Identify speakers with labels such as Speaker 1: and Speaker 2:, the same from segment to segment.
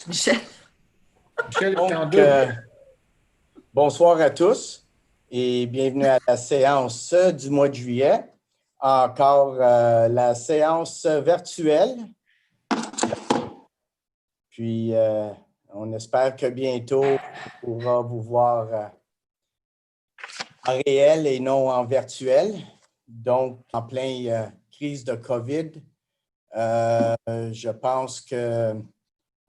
Speaker 1: Michel.
Speaker 2: Michel est en
Speaker 3: Donc,
Speaker 2: double.
Speaker 3: bonsoir à tous et bienvenue à la séance du mois de juillet. Encore la séance virtuelle. Puis, on espère que bientôt, on pourra vous voir en réel et non en virtuel. Donc, en plein crise de COVID, je pense que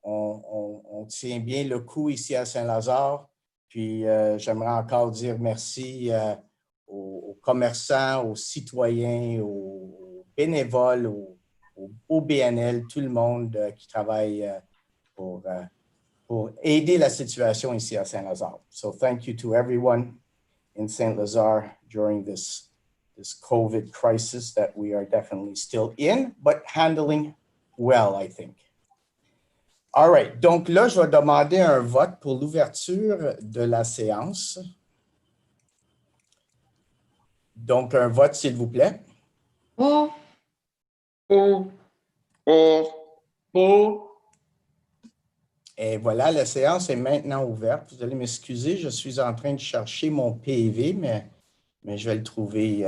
Speaker 3: on tient bien le coup ici à Saint-Lazare. Puis j'aimerais encore dire merci aux commerçants, aux citoyens, aux bénévoles, au BNL, tout le monde qui travaille pour aider la situation ici à Saint-Lazare. So thank you to everyone in Saint-Lazare during this COVID crisis that we are definitely still in, but handling well, I think. All right. Donc là, je vais demander un vote pour l'ouverture de la séance. Donc, un vote, s'il vous plaît.
Speaker 1: Pour.
Speaker 2: Pour.
Speaker 3: Et voilà, la séance est maintenant ouverte. Vous allez m'excuser, je suis en train de chercher mon PV, mais je vais le trouver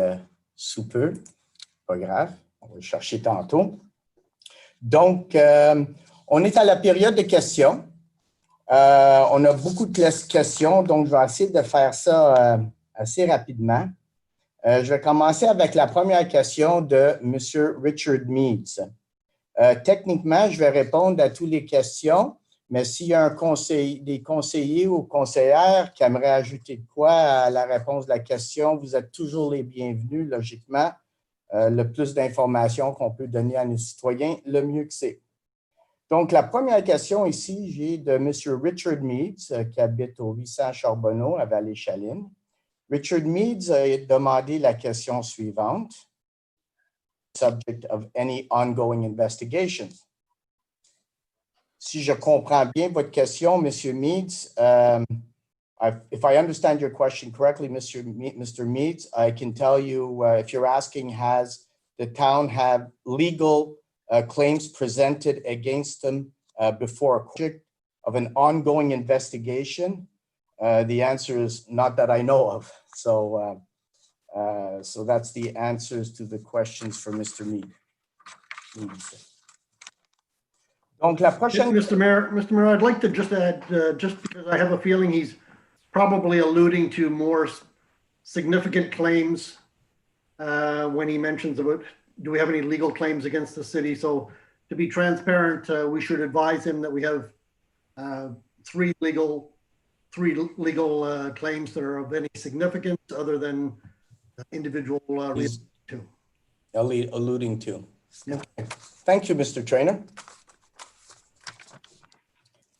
Speaker 3: sous peu. Pas grave, on va le chercher tantôt. Donc, on est à la période de questions. On a beaucoup de questions, donc je vais essayer de faire ça assez rapidement. Je vais commencer avec la première question de M. Richard Meads. Techniquement, je vais répondre à toutes les questions, mais s'il y a des conseillers ou conseillères qui aimeraient ajouter de quoi à la réponse de la question, vous êtes toujours les bienvenus, logiquement. Le plus d'informations qu'on peut donner à nos citoyens, le mieux que c'est. Donc, la première question ici, j'ai de M. Richard Meads, qui habite au 800 Charbonneau, à Vallée-Chaline. Richard Meads a demandé la question suivante. Subject of any ongoing investigation. Si je comprends bien votre question, M. Meads, if I understand your question correctly, Mr. Meads, I can tell you if you're asking, has the town have legal claims presented against them before a court of an ongoing investigation? The answer is not that I know of. So that's the answers to the questions for Mr. Mead. Donc, la prochaine...
Speaker 2: Mr. Mayor, I'd like to just add, just because I have a feeling he's probably alluding to more significant claims when he mentions about, do we have any legal claims against the city? So to be transparent, we should advise him that we have three legal claims that are of any significance other than individual
Speaker 3: alluding to.
Speaker 2: Yeah.
Speaker 3: Thank you, Mr. Trainer.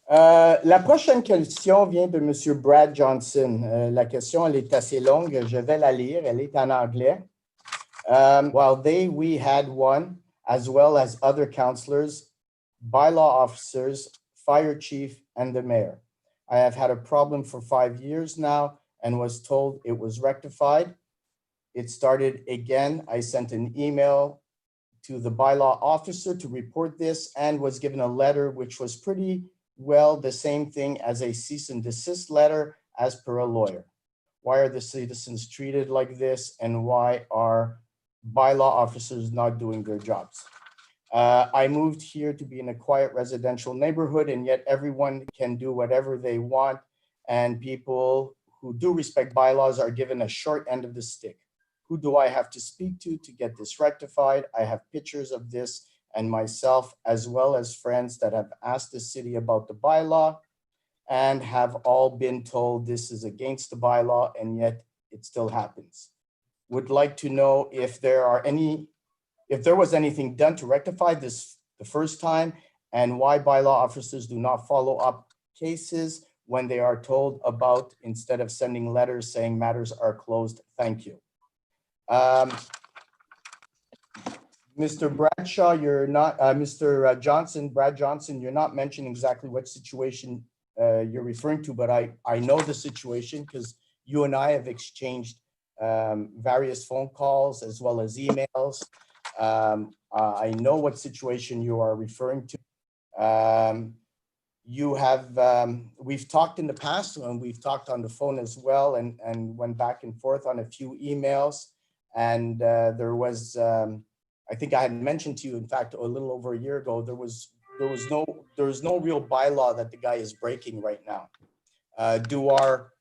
Speaker 3: La prochaine question vient de M. Brad Johnson. La question, elle est assez longue. Je vais la lire. Elle est en anglais. While we had one, as well as other councillors, bylaw officers, fire chief, and the mayor. I have had a problem for 5 years now and was told it was rectified. It started again. I sent an email to the bylaw officer to report this and was given a letter which was pretty well the same thing as a cease and desist letter as per a lawyer. Why are the citizens treated like this, and why are bylaw officers not doing their jobs? I moved here to be in a quiet residential neighborhood, and yet everyone can do whatever they want, and people who do respect bylaws are given a short end of the stick. Who do I have to speak to get this rectified? I have pictures of this and myself, as well as friends that have asked the city about the bylaw and have all been told this is against the bylaw, and yet it still happens. Would like to know if there was anything done to rectify this the first time, and why bylaw officers do not follow up cases when they are told about, instead of sending letters saying matters are closed. Thank you. Mr. Bradshaw, you're not, Mr. Johnson, Brad Johnson, you're not mentioning exactly what situation you're referring to, but I know the situation because you and I have exchanged various phone calls as well as emails. I know what situation you are referring to. you have, we've talked in the past, and we've talked on the phone as well, and went back and forth on a few emails. And there was, I think I had mentioned to you, in fact, a little over a year ago, there was no real bylaw that the guy is breaking right now. Do our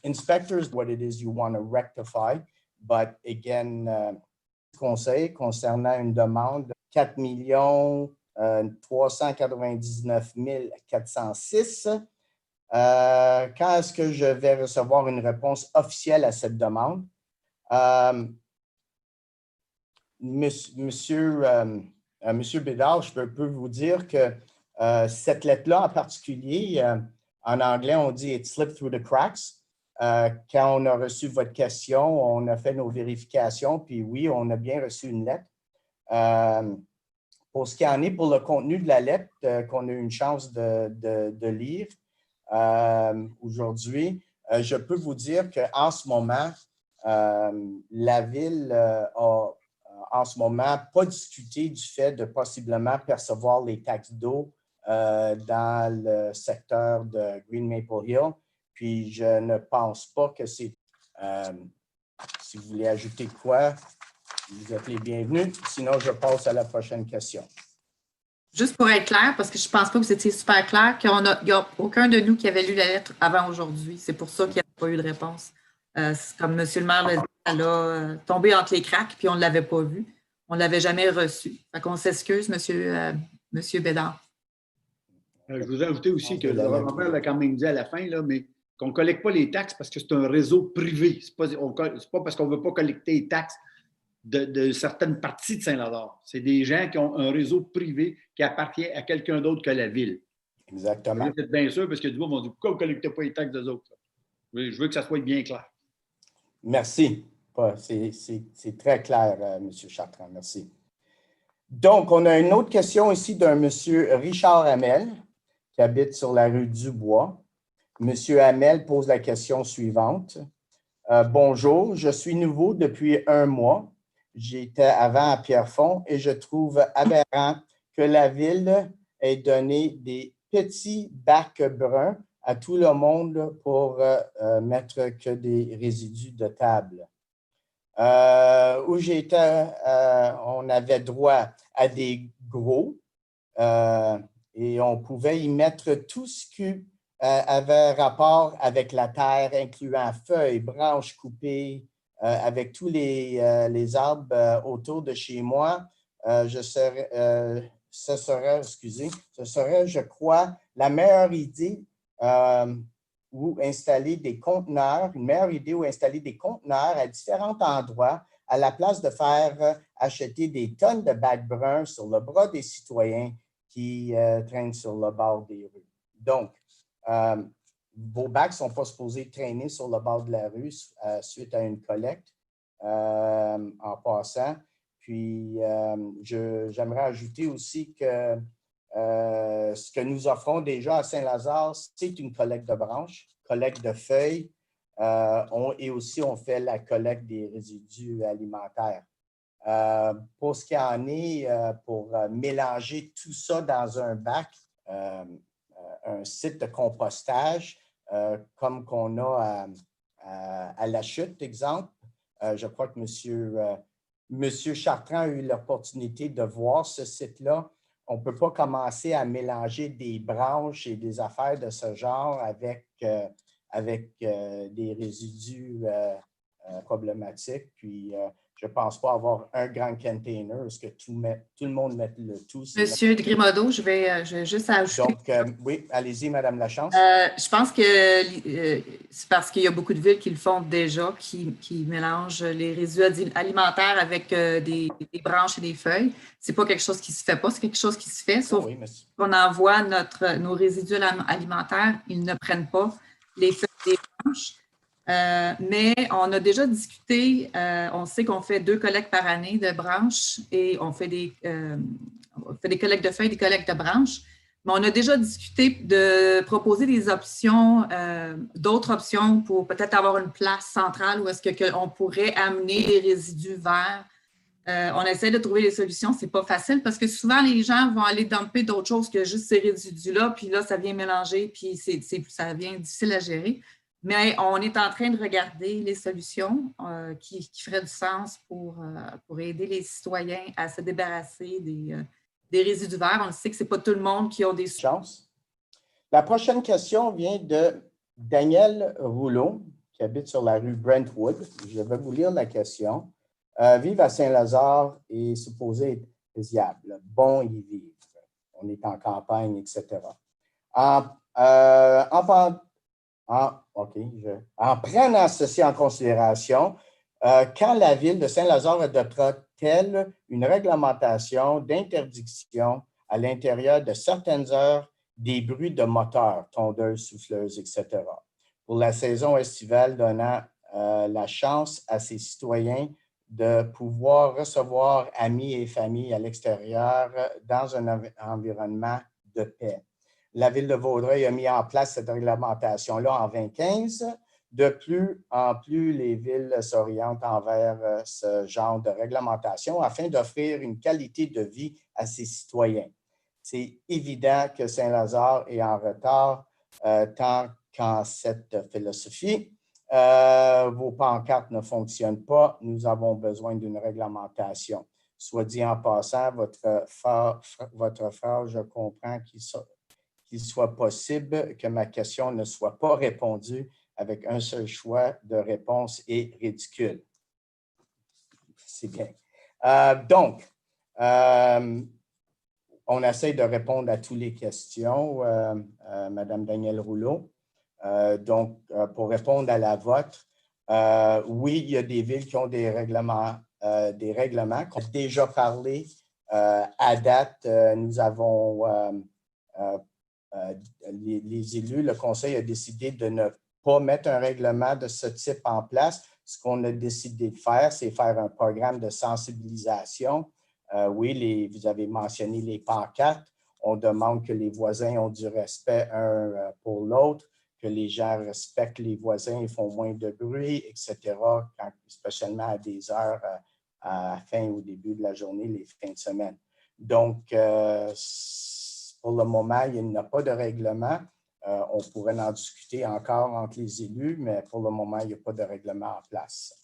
Speaker 3: inspectors what it is you want to rectify? But again, conseil concernant une demande de 4 399 406. Quand est-ce que je vais recevoir une réponse officielle à cette demande? Monsieur Bédard, je peux vous dire que cette lettre-là en particulier, en anglais, on dit « it slipped through the cracks ». Quand on a reçu votre question, on a fait nos vérifications, puis oui, on a bien reçu une lettre. Pour ce qui en est pour le contenu de la lettre qu'on a eu une chance de lire aujourd'hui, je peux vous dire qu'en ce moment, la Ville a en ce moment pas discuté du fait de possiblement percevoir les taxes d'eau dans le secteur de Green Maple Hill. Puis je ne pense pas que c'est... si vous voulez ajouter quoi, vous êtes les bienvenus. Sinon, je passe à la prochaine question.
Speaker 1: Juste pour être clair, parce que je ne pense pas que vous étiez super clair, qu'il n'y a aucun de nous qui avait lu la lettre avant aujourd'hui. C'est pour ça qu'il n'y a pas eu de réponse. Comme M. le maire l'a dit, elle a tombé entre les cracks, puis on ne l'avait pas vue. On ne l'avait jamais reçue. Fait qu'on s'excuse, M. Bédard.
Speaker 4: Je voudrais ajouter aussi que le Robert l'a quand même dit à la fin, là, mais qu'on ne collecte pas les taxes parce que c'est un réseau privé. Ce n'est pas parce qu'on ne veut pas collecter les taxes de certaines parties de Saint-Lazare. C'est des gens qui ont un réseau privé qui appartient à quelqu'un d'autre que la Ville.
Speaker 3: Exactement.
Speaker 4: Vous êtes bien sûr, parce que du coup, on dit pourquoi vous ne collectez pas les taxes des autres? Je veux que ça soit bien clair.
Speaker 3: Merci. C'est très clair, M. Chartrand. Merci. Donc, on a une autre question ici d'un M. Richard Hamel qui habite sur la rue Dubois. M. Hamel pose la question suivante. Bonjour, je suis nouveau depuis 1 mois. J'étais avant à Pierrefonds et je trouve aberrant que la Ville ait donné des petits bacs bruns à tout le monde pour mettre que des résidus de table. Où j'étais, on avait droit à des gros et on pouvait y mettre tout ce qui avait rapport avec la terre, incluant feuilles, branches coupées, avec tous les arbres autour de chez moi. Ce serait, je crois, la meilleure idée où installer des conteneurs, une meilleure idée où installer des conteneurs à différents endroits à la place de faire acheter des tonnes de bacs bruns sur le bras des citoyens qui traînent sur le bord des rues. Donc, vos bacs ne sont pas supposés traîner sur le bord de la rue suite à une collecte en passant. Puis, j'aimerais ajouter aussi que ce que nous offrons déjà à Saint-Lazare, c'est une collecte de branches, collecte de feuilles, et aussi on fait la collecte des résidus alimentaires. Pour ce qui en est, pour mélanger tout ça dans un bac, un site de compostage, comme qu'on a à La Chute, exemple, je crois que M. Chartrand a eu l'opportunité de voir ce site-là. On ne peut pas commencer à mélanger des branches et des affaires de ce genre avec des résidus problématiques. Puis, je ne pense pas avoir un grand container. Est-ce que tout le monde met le tout?
Speaker 1: Monsieur Grimaudeau, je vais juste ajouter.
Speaker 3: Donc, oui, allez-y, Madame Lachance.
Speaker 1: Je pense que c'est parce qu'il y a beaucoup de villes qui le font déjà, qui mélangent les résidus alimentaires avec des branches et des feuilles. Ce n'est pas quelque chose qui ne se fait pas, c'est quelque chose qui se fait, sauf qu'on envoie nos résidus alimentaires, ils ne prennent pas les feuilles et les branches. Mais on a déjà discuté, on sait qu'on fait 2 collectes par année de branches et on fait des collectes de feuilles, des collectes de branches. Mais on a déjà discuté de proposer des options, d'autres options pour peut-être avoir une place centrale où est-ce qu'on pourrait amener les résidus vers On essaie de trouver des solutions. C'est pas facile parce que souvent, les gens vont aller dumper d'autres choses que juste ces résidus-là, puis là, ça vient mélanger, puis ça devient difficile à gérer. Mais on est en train de regarder les solutions qui feraient du sens pour aider les citoyens à se débarrasser des résidus verts. On sait que ce n'est pas tout le monde qui a des
Speaker 3: chances. La prochaine question vient de Daniel Rouleau, qui habite sur la rue Brentwood. Je vais vous lire la question. Vivre à Saint-Lazare est supposé être paisible, bon y vivre. On est en campagne, etc. En prenant ceci en considération, quand la ville de Saint-Lazare adoptera-t-elle une réglementation d'interdiction à l'intérieur de certaines heures des bruits de moteurs, tondeuses, souffleuses, etc., pour la saison estivale, donnant la chance à ses citoyens de pouvoir recevoir amis et familles à l'extérieur dans un environnement de paix. La Ville de Vaudreuil a mis en place cette réglementation-là en 2015. De plus en plus, les villes s'orientent envers ce genre de réglementation afin d'offrir une qualité de vie à ses citoyens. C'est évident que Saint-Lazare est en retard tant qu'en cette philosophie. Vos pancartes ne fonctionnent pas, nous avons besoin d'une réglementation. Soit dit en passant, votre frère, je comprends qu'il soit possible que ma question ne soit pas répondue avec un seul choix de réponse est ridicule. C'est bien. Donc, on essaie de répondre à toutes les questions, Madame Danielle Rouleau. Donc, pour répondre à la vôtre, oui, il y a des villes qui ont des règlements qu'on a déjà parlé. À date, nous avons les élus, le conseil a décidé de ne pas mettre un règlement de ce type en place. Ce qu'on a décidé de faire, c'est faire un programme de sensibilisation. Oui, vous avez mentionné les pancartes. On demande que les voisins ont du respect un pour l'autre, que les gens respectent les voisins et font moins de bruit, etc., spécialement à des heures à la fin ou au début de la journée, les fins de semaine. Donc, pour le moment, il n'y a pas de règlement. On pourrait en discuter encore entre les élus, mais pour le moment, il n'y a pas de règlement en place.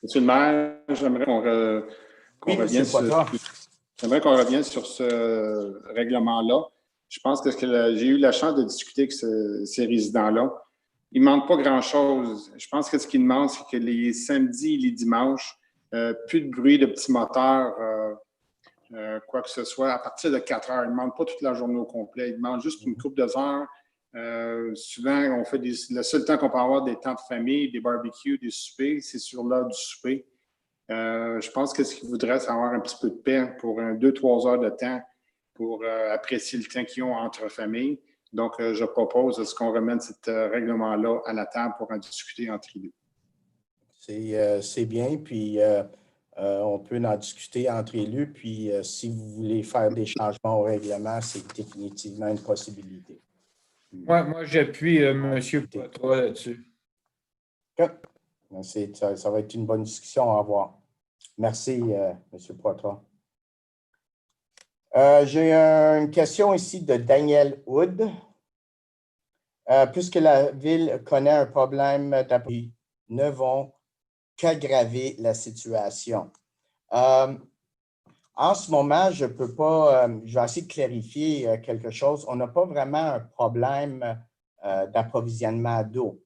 Speaker 5: Monsieur le maire, j'aimerais qu'on revienne sur ce règlement-là. Je pense que j'ai eu la chance de discuter avec ces résidents-là. Ils ne demandent pas grand-chose. Je pense que ce qu'ils demandent, c'est que les samedis et les dimanches, plus de bruit de petits moteurs, quoi que ce soit, à partir de 4 heures. Ils ne demandent pas toute la journée au complet. Ils demandent juste une couple d'heures. Souvent, on fait le seul temps qu'on peut avoir des temps de famille, des barbecues, des soupers, c'est sur l'heure du souper. Je pense que ce qu'ils voudraient, c'est avoir un petit peu de paix pour 2-3 heures de temps pour apprécier le temps qu'ils ont entre familles. Donc, je propose qu'on remette ce règlement-là à la table pour en discuter entre les deux.
Speaker 3: C'est bien, puis on peut en discuter entre élus, puis si vous voulez faire des changements au règlement, c'est définitivement une possibilité.
Speaker 6: Moi j'appuie M. Poitras là-dessus.
Speaker 3: Ça va être une bonne discussion à avoir. Merci, M. Poitras. J'ai une question ici de Daniel Hood. Puisque la ville connaît un problème d'approvisionnement, ne vont qu'aggraver la situation. En ce moment, je peux pas, je vais essayer de clarifier quelque chose. On n'a pas vraiment un problème d'approvisionnement d'eau.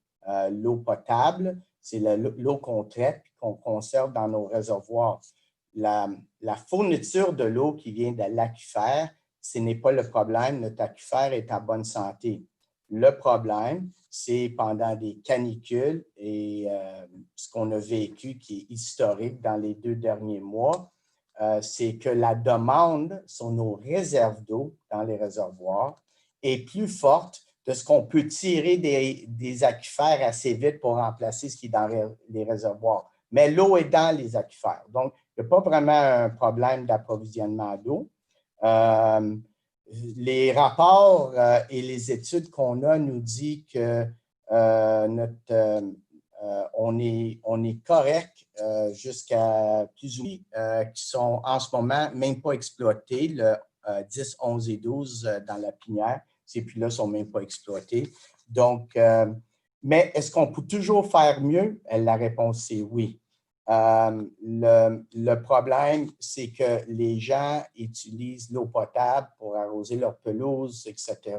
Speaker 3: L'eau potable, c'est l'eau qu'on traite et qu'on conserve dans nos réservoirs. La fourniture de l'eau qui vient de l'aquifère, ce n'est pas le problème. Notre aquifère est en bonne santé. Le problème, c'est pendant des canicules et ce qu'on a vécu qui est historique dans les 2 derniers mois, c'est que la demande sur nos réserves d'eau dans les réservoirs est plus forte de ce qu'on peut tirer des aquifères assez vite pour remplacer ce qui est dans les réservoirs. Mais l'eau est dans les aquifères. Donc, il n'y a pas vraiment un problème d'approvisionnement d'eau. Les rapports et les études qu'on a nous disent que on est correct jusqu'à plus ou moins qui sont en ce moment même pas exploités, le 10, 11 et 12 dans la pinière. Ces puits-là ne sont même pas exploités. Donc, mais est-ce qu'on peut toujours faire mieux? La réponse, c'est oui. Le problème, c'est que les gens utilisent l'eau potable pour arroser leur pelouse, etc.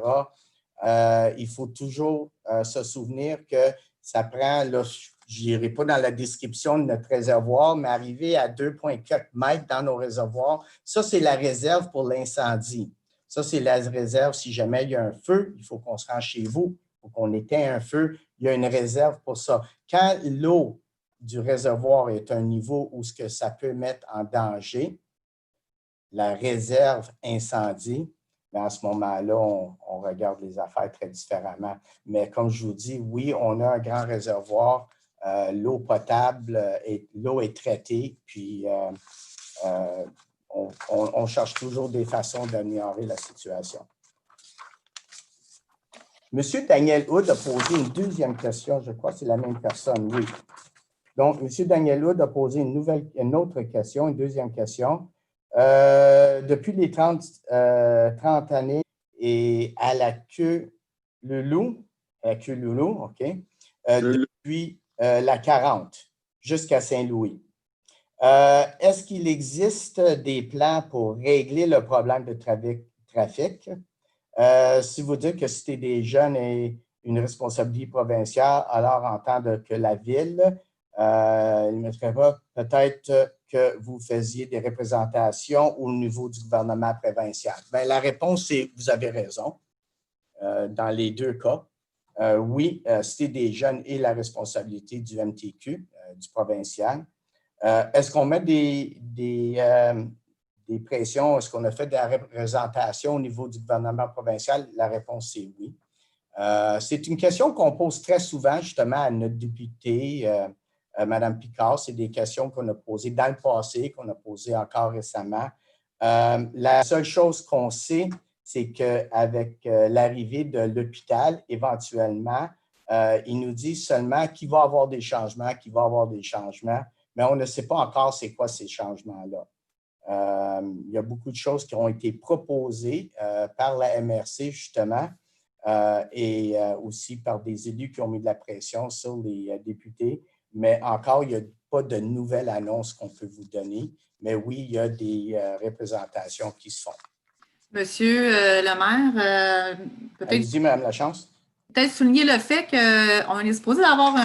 Speaker 3: Il faut toujours se souvenir que ça prend, là, je n'irai pas dans la description de notre réservoir, mais arriver à 2,4 mètres dans nos réservoirs, ça, c'est la réserve pour l'incendie. Ça, c'est la réserve si jamais il y a un feu, il faut qu'on se rende chez vous, il faut qu'on éteigne un feu, il y a une réserve pour ça. Quand l'eau du réservoir est à un niveau où ce que ça peut mettre en danger, la réserve incendie, mais à ce moment-là, on regarde les affaires très différemment. Mais comme je vous dis, oui, on a un grand réservoir, l'eau potable, l'eau est traitée, puis on cherche toujours des façons d'améliorer la situation. Monsieur Daniel Hood a posé une deuxième question, je crois que c'est la même personne, oui. Donc, Monsieur Daniel Hood a posé une autre question, une deuxième question. Depuis les 30 années et à la queue Loulou, OK, depuis la 40 jusqu'à Saint-Louis. Est-ce qu'il existe des plans pour régler le problème de trafic? Si vous dites que c'était des jeunes et une responsabilité provinciale, alors en tant que la ville, il ne mettrait pas peut-être que vous faisiez des représentations au niveau du gouvernement provincial. Bien, la réponse, c'est vous avez raison. Dans les deux cas, oui, c'était des jeunes et la responsabilité du MTQ, du provincial. Est-ce qu'on met des pressions? Est-ce qu'on a fait des représentations au niveau du gouvernement provincial? La réponse, c'est oui. C'est une question qu'on pose très souvent, justement, à notre députée, Mme Picard. C'est des questions qu'on a posées dans le passé, qu'on a posées encore récemment. La seule chose qu'on sait, c'est qu'avec l'arrivée de l'hôpital, éventuellement, il nous dit seulement qu'il va y avoir des changements, mais on ne sait pas encore c'est quoi ces changements-là. Il y a beaucoup de choses qui ont été proposées par la MRC, justement, et aussi par des élus qui ont mis de la pression sur les députés. Mais encore, il n'y a pas de nouvelles annonces qu'on peut vous donner. Mais oui, il y a des représentations qui se font.
Speaker 1: Monsieur le maire, peut-être.
Speaker 3: Allez-y, Mme Lachance.
Speaker 1: Peut-être souligner le fait qu'on est supposé avoir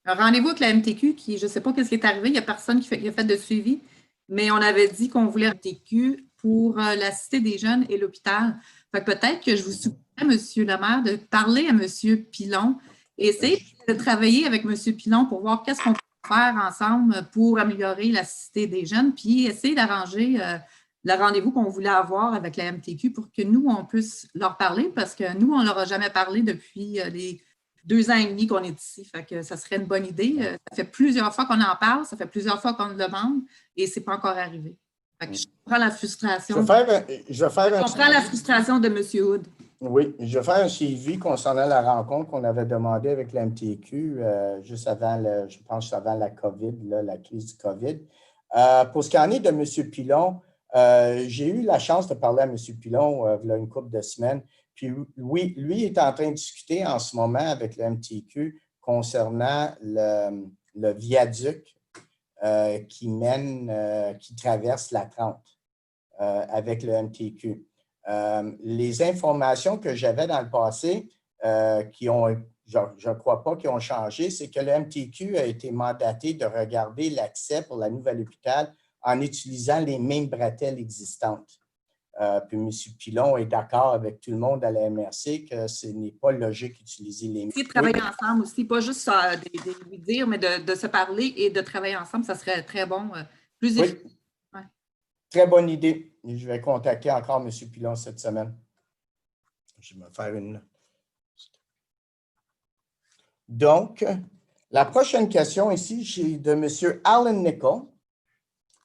Speaker 1: un rendez-vous avec la MTQ qui, je ne sais pas ce qui est arrivé, il n'y a personne qui a fait de suivi, mais on avait dit qu'on voulait la MTQ pour la Cité des jeunes et l'hôpital. Peut-être que je vous suggérerais, Monsieur le maire, de parler à Monsieur Pilon et essayer de travailler avec Monsieur Pilon pour voir qu'est-ce qu'on peut faire ensemble pour améliorer la Cité des jeunes, puis essayer d'arranger le rendez-vous qu'on voulait avoir avec la MTQ pour que nous, on puisse leur parler parce que nous, on ne leur a jamais parlé depuis les 2 ans et demi qu'on est ici. Fait que ça serait une bonne idée. Ça fait plusieurs fois qu'on en parle, ça fait plusieurs fois qu'on le demande et ce n'est pas encore arrivé. Fait que je comprends la frustration.
Speaker 3: Je
Speaker 1: comprends la frustration de M. Hood.
Speaker 3: Oui, je vais faire un suivi concernant la rencontre qu'on avait demandée avec la MTQ juste avant, je pense, avant la COVID, la crise du COVID. Pour ce qui en est de M. Pilon, j'ai eu la chance de parler à M. Pilon il y a une couple de semaines. Puis oui, lui est en train de discuter en ce moment avec le MTQ concernant le viaduc qui traverse la 30 avec le MTQ. Les informations que j'avais dans le passé je ne crois pas qu'ils ont changé, c'est que le MTQ a été mandaté de regarder l'accès pour la nouvelle hôpital en utilisant les mêmes bretelles existantes. Puis M. Pilon est d'accord avec tout le monde à la MRC que ce n'est pas logique d'utiliser les mêmes.
Speaker 1: De travailler ensemble aussi, pas juste de lui dire, mais de se parler et de travailler ensemble, ça serait très bon, plus efficace.
Speaker 3: Ouais. Très bonne idée. Je vais contacter encore M. Pilon cette semaine. Je vais me faire une... Donc, la prochaine question ici, c'est de M. Alan Nicol.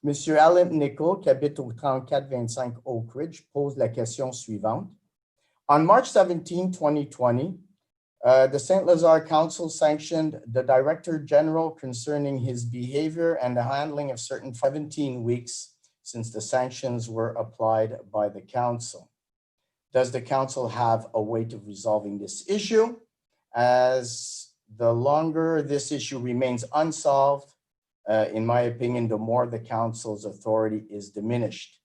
Speaker 3: M. Alan Nicol, qui habite au 3425 Oak Ridge, pose la question suivante. On March 17, 2020, The St. Lazare Council sanctioned the Director General concerning his behavior and the handling of certain 17 weeks since the sanctions were applied by the council. Does the council have a way of resolving this issue? As the longer this issue remains unsolved, in my opinion, the more the council's authority is diminished.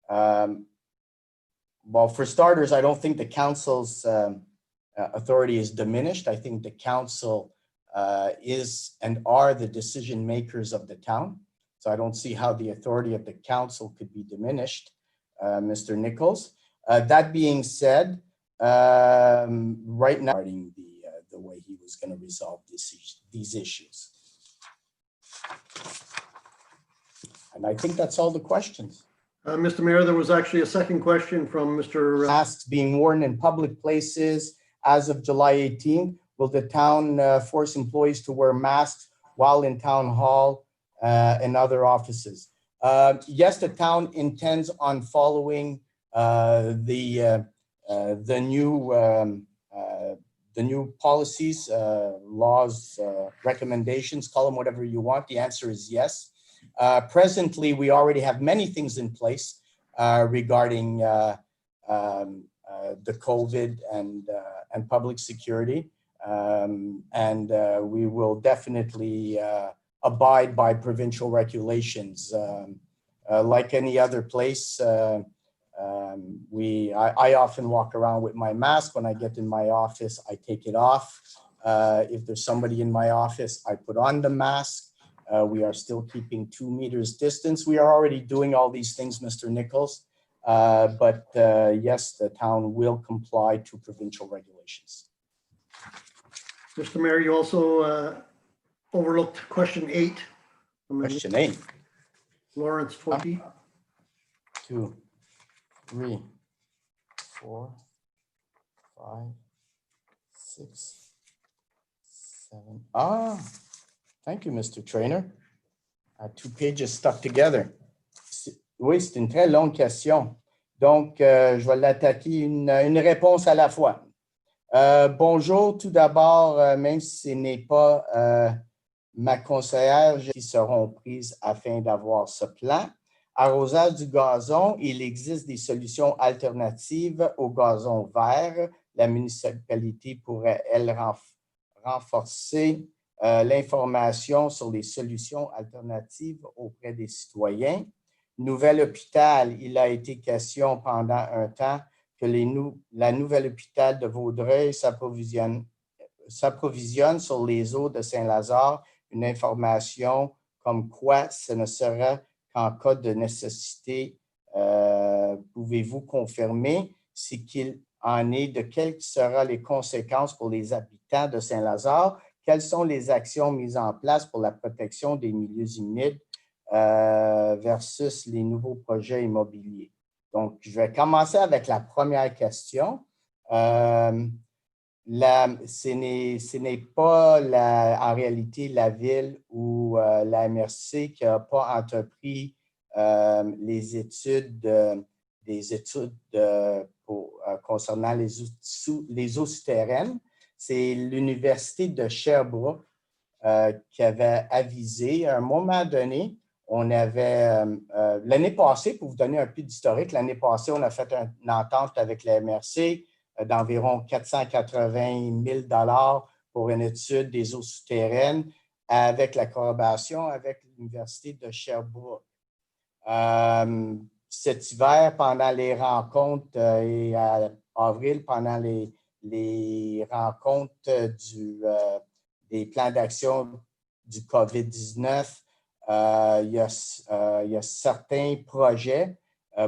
Speaker 3: Well, for starters, I don't think the council's authority is diminished. I think the council is and are the decision makers of the town. So I don't see how the authority of the council could be diminished, Mr. Nichols. That being said, right now, the way he was going to resolve these issues. And I think that's all the questions.
Speaker 2: Mr. Mayor, there was actually a second question from Mr.
Speaker 3: Masks being worn in public places as of July 18th. Will the town force employees to wear masks while in town hall and other offices? Yes, the town intends on following the new policies, laws, recommendations, call them whatever you want. The answer is yes. Presently, we already have many things in place regarding the COVID and public security. And we will definitely abide by provincial regulations. Like any other place, I often walk around with my mask. When I get in my office, I take it off. If there's somebody in my office, I put on the mask. We are still keeping 2 meters distance. We are already doing all these things, Mr. Nichols. But yes, the town will comply to provincial regulations.
Speaker 2: Mr. Mayor, you also overlooked question 8.
Speaker 3: Question 8.
Speaker 2: Lawrence Twomey.
Speaker 3: 2, 3, 4, 5, 6, 7. Thank you, Mr. Trainer. 2 pages stuck together. Oui, c'est une très longue question. Donc, je vais l'attaquer une réponse à la fois. Bonjour, tout d'abord, même si ce n'est pas ma conseillère, qui seront prises afin d'avoir ce plan. Arrosage du gazon, il existe des solutions alternatives au gazon vert. La municipalité pourrait, elle, renforcer l'information sur les solutions alternatives auprès des citoyens. Nouvel hôpital, il a été question pendant un temps que la nouvelle hôpital de Vaudreuil s'approvisionne sur les eaux de Saint-Lazare, une information comme quoi ce ne sera qu'en cas de nécessité. Pouvez-vous confirmer ce qu'il en est, de quelles seront les conséquences pour les habitants de Saint-Lazare? Quelles sont les actions mises en place pour la protection des milieux humides versus les nouveaux projets immobiliers? Donc, je vais commencer avec la première question. Ce n'est pas en réalité la ville ou la MRC qui n'a pas entrepris les études, concernant les eaux souterraines. C'est l'Université de Sherbrooke qui avait avisé. À un moment donné, on avait, l'année passée, pour vous donner un peu d'historique, l'année passée, on a fait une entente avec la MRC d'environ 480 000 $ pour une étude des eaux souterraines avec la collaboration avec l'Université de Sherbrooke. Cet hiver, pendant les rencontres et à avril, pendant les rencontres des plans d'action du COVID-19, il y a certains projets,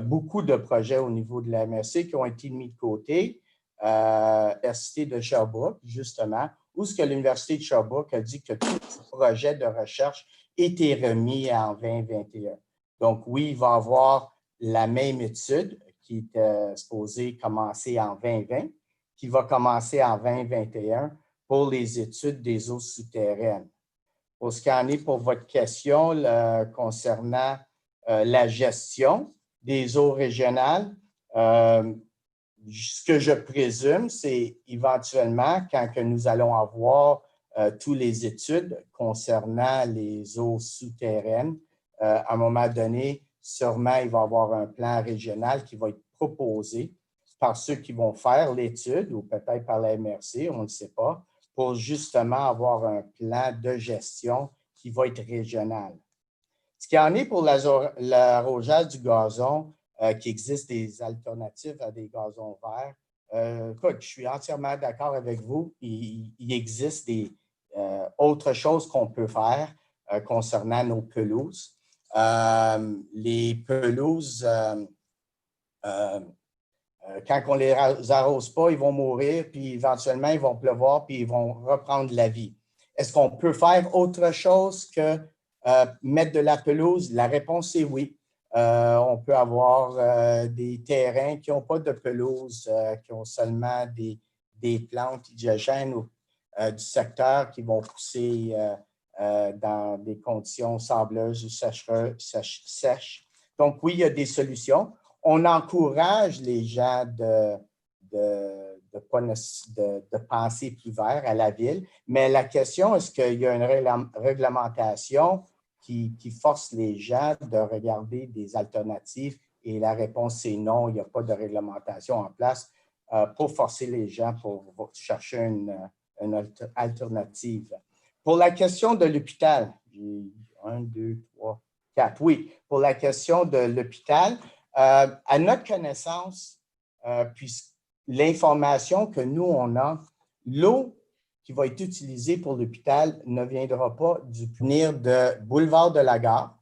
Speaker 3: beaucoup de projets au niveau de la MRC qui ont été mis de côté. L'Université de Sherbrooke, justement, où ce que l'Université de Sherbrooke a dit que tout projet de recherche était remis en 2021. Donc, oui, il va y avoir la même étude qui était supposée commencer en 2020, qui va commencer en 2021 pour les études des eaux souterraines. Pour ce qui en est pour votre question concernant la gestion des eaux régionales, ce que je présume, c'est éventuellement, quand que nous allons avoir toutes les études concernant les eaux souterraines, à un moment donné, sûrement, il va y avoir un plan régional qui va être proposé par ceux qui vont faire l'étude ou peut-être par la MRC, on ne sait pas, pour justement avoir un plan de gestion qui va être régional. Ce qui en est pour l'arrosage du gazon, qui existe des alternatives à des gazons verts. Écoute, je suis entièrement d'accord avec vous. Il existe autres choses qu'on peut faire concernant nos pelouses. Les pelouses, quand on ne les arrose pas, ils vont mourir, puis éventuellement, ils vont pleuvoir, puis ils vont reprendre la vie. Est-ce qu'on peut faire autre chose que mettre de la pelouse? La réponse est oui. On peut avoir des terrains qui n'ont pas de pelouse, qui ont seulement des plantes hygiènes du secteur qui vont pousser dans des conditions sableuses ou sèches. Donc, oui, il y a des solutions. On encourage les gens de penser plus vert à la ville, mais la question, est-ce qu'il y a une réglementation qui force les gens de regarder des alternatives? Et la réponse, c'est non, il n'y a pas de réglementation en place pour forcer les gens pour chercher une alternative. Pour la question de l'hôpital, 1, 2, 3, 4, oui, pour la question de l'hôpital, à notre connaissance, puisque l'information que nous, on a, l'eau qui va être utilisée pour l'hôpital ne viendra pas venir de boulevard de la Gare.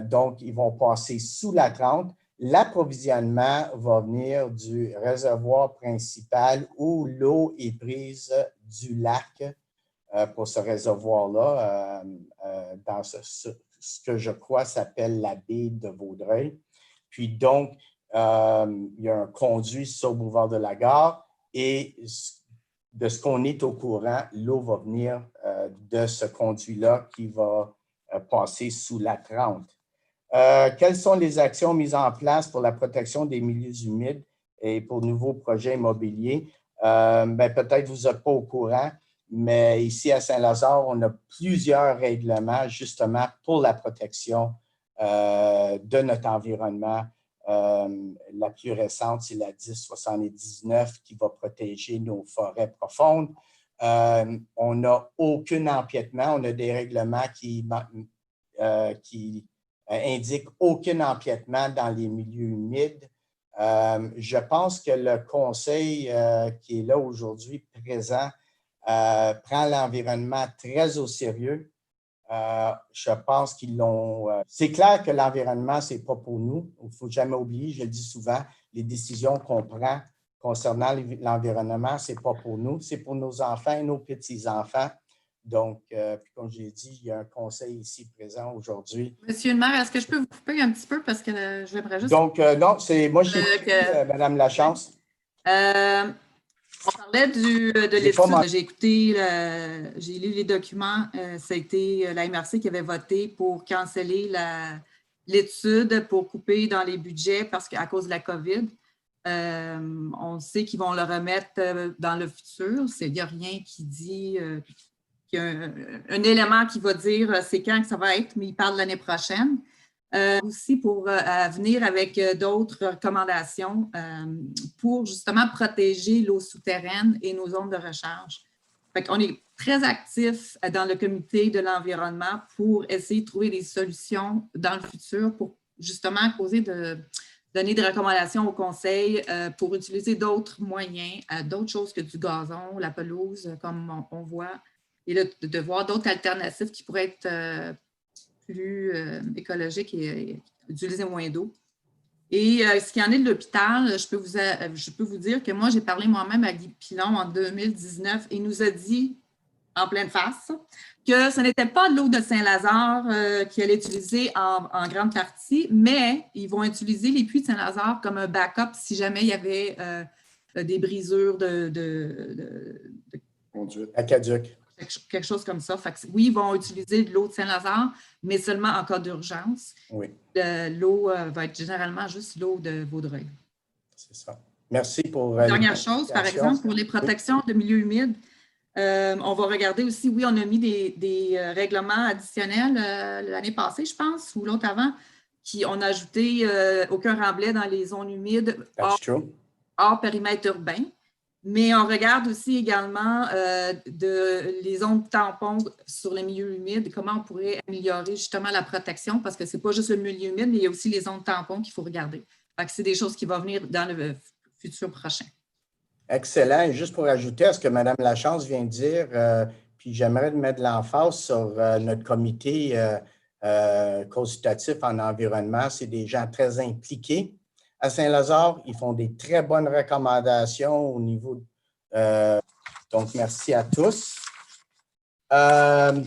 Speaker 3: Donc, ils vont passer sous la 30. L'approvisionnement va venir du réservoir principal où l'eau est prise du lac pour ce réservoir-là, dans ce que je crois s'appelle la baie de Vaudreuil. Puis donc, il y a un conduit sur le boulevard de la Gare et de ce qu'on est au courant, l'eau va venir de ce conduit-là qui va passer sous la 30. Quelles sont les actions mises en place pour la protection des milieux humides et pour de nouveaux projets immobiliers? Peut-être vous n'êtes pas au courant, mais ici à Saint-Lazare, on a plusieurs règlements justement pour la protection de notre environnement. La plus récente, c'est la 1079 qui va protéger nos forêts profondes. On n'a aucun empiètement. On a des règlements qui indiquent aucun empiètement dans les milieux humides. Je pense que le conseil qui est là aujourd'hui présent prend l'environnement très au sérieux. Je pense qu'ils l'ont. C'est clair que l'environnement, ce n'est pas pour nous. Il ne faut jamais oublier, je le dis souvent, les décisions qu'on prend concernant l'environnement, ce n'est pas pour nous, c'est pour nos enfants et nos petits-enfants. Donc, comme je l'ai dit, il y a un conseil ici présent aujourd'hui.
Speaker 1: Monsieur le maire, est-ce que je peux vous couper un petit peu parce que j'aimerais juste.
Speaker 3: Donc, non, c'est moi, je suis Madame Lachance.
Speaker 1: On parlait de l'étude. J'ai écouté, j'ai lu les documents. Ça a été la MRC qui avait voté pour canceller l'étude pour couper dans les budgets parce qu'à cause de la COVID. On sait qu'ils vont le remettre dans le futur. Il n'y a rien qui dit qu'il y a un élément qui va dire c'est quand que ça va être, mais il parle l'année prochaine. Aussi pour venir avec d'autres recommandations pour justement protéger l'eau souterraine et nos zones de recharge. On est très actifs dans le comité de l'environnement pour essayer de trouver des solutions dans le futur pour justement donner des recommandations au conseil pour utiliser d'autres moyens, d'autres choses que du gazon, la pelouse, comme on voit, et de voir d'autres alternatives qui pourraient être plus écologique et utiliser moins d'eau. Et ce qui en est de l'hôpital, je peux vous dire que moi, j'ai parlé moi-même à Guy Pilon en 2019 et il nous a dit en pleine face que ce n'était pas de l'eau de Saint-Lazare qu'ils allaient utiliser en grande partie, mais ils vont utiliser les puits de Saint-Lazare comme un backup si jamais il y avait des brisures de
Speaker 3: aqueduc.
Speaker 1: Quelque chose comme ça. Fait que, oui, ils vont utiliser de l'eau de Saint-Lazare, mais seulement en cas d'urgence.
Speaker 3: Oui.
Speaker 1: L'eau va être généralement juste l'eau de Vaudreuil.
Speaker 3: C'est ça. Merci pour
Speaker 1: Dernière chose, par exemple, pour les protections de milieux humides, on va regarder aussi, oui, on a mis des règlements additionnels l'année passée, je pense, ou l'autre avant, qui ont ajouté aucun remblai dans les zones humides hors périmètre urbain. Mais on regarde aussi également les zones tampons sur les milieux humides, comment on pourrait améliorer justement la protection, parce que ce n'est pas juste le milieu humide, mais il y a aussi les zones tampons qu'il faut regarder. C'est des choses qui vont venir dans le futur prochain.
Speaker 3: Excellent. Et juste pour ajouter à ce que Mme Lachance vient de dire, puis j'aimerais mettre l'emphase sur notre comité consultatif en environnement. C'est des gens très impliqués. À Saint-Lazare, ils font des très bonnes recommandations au niveau. Donc, merci à tous. Je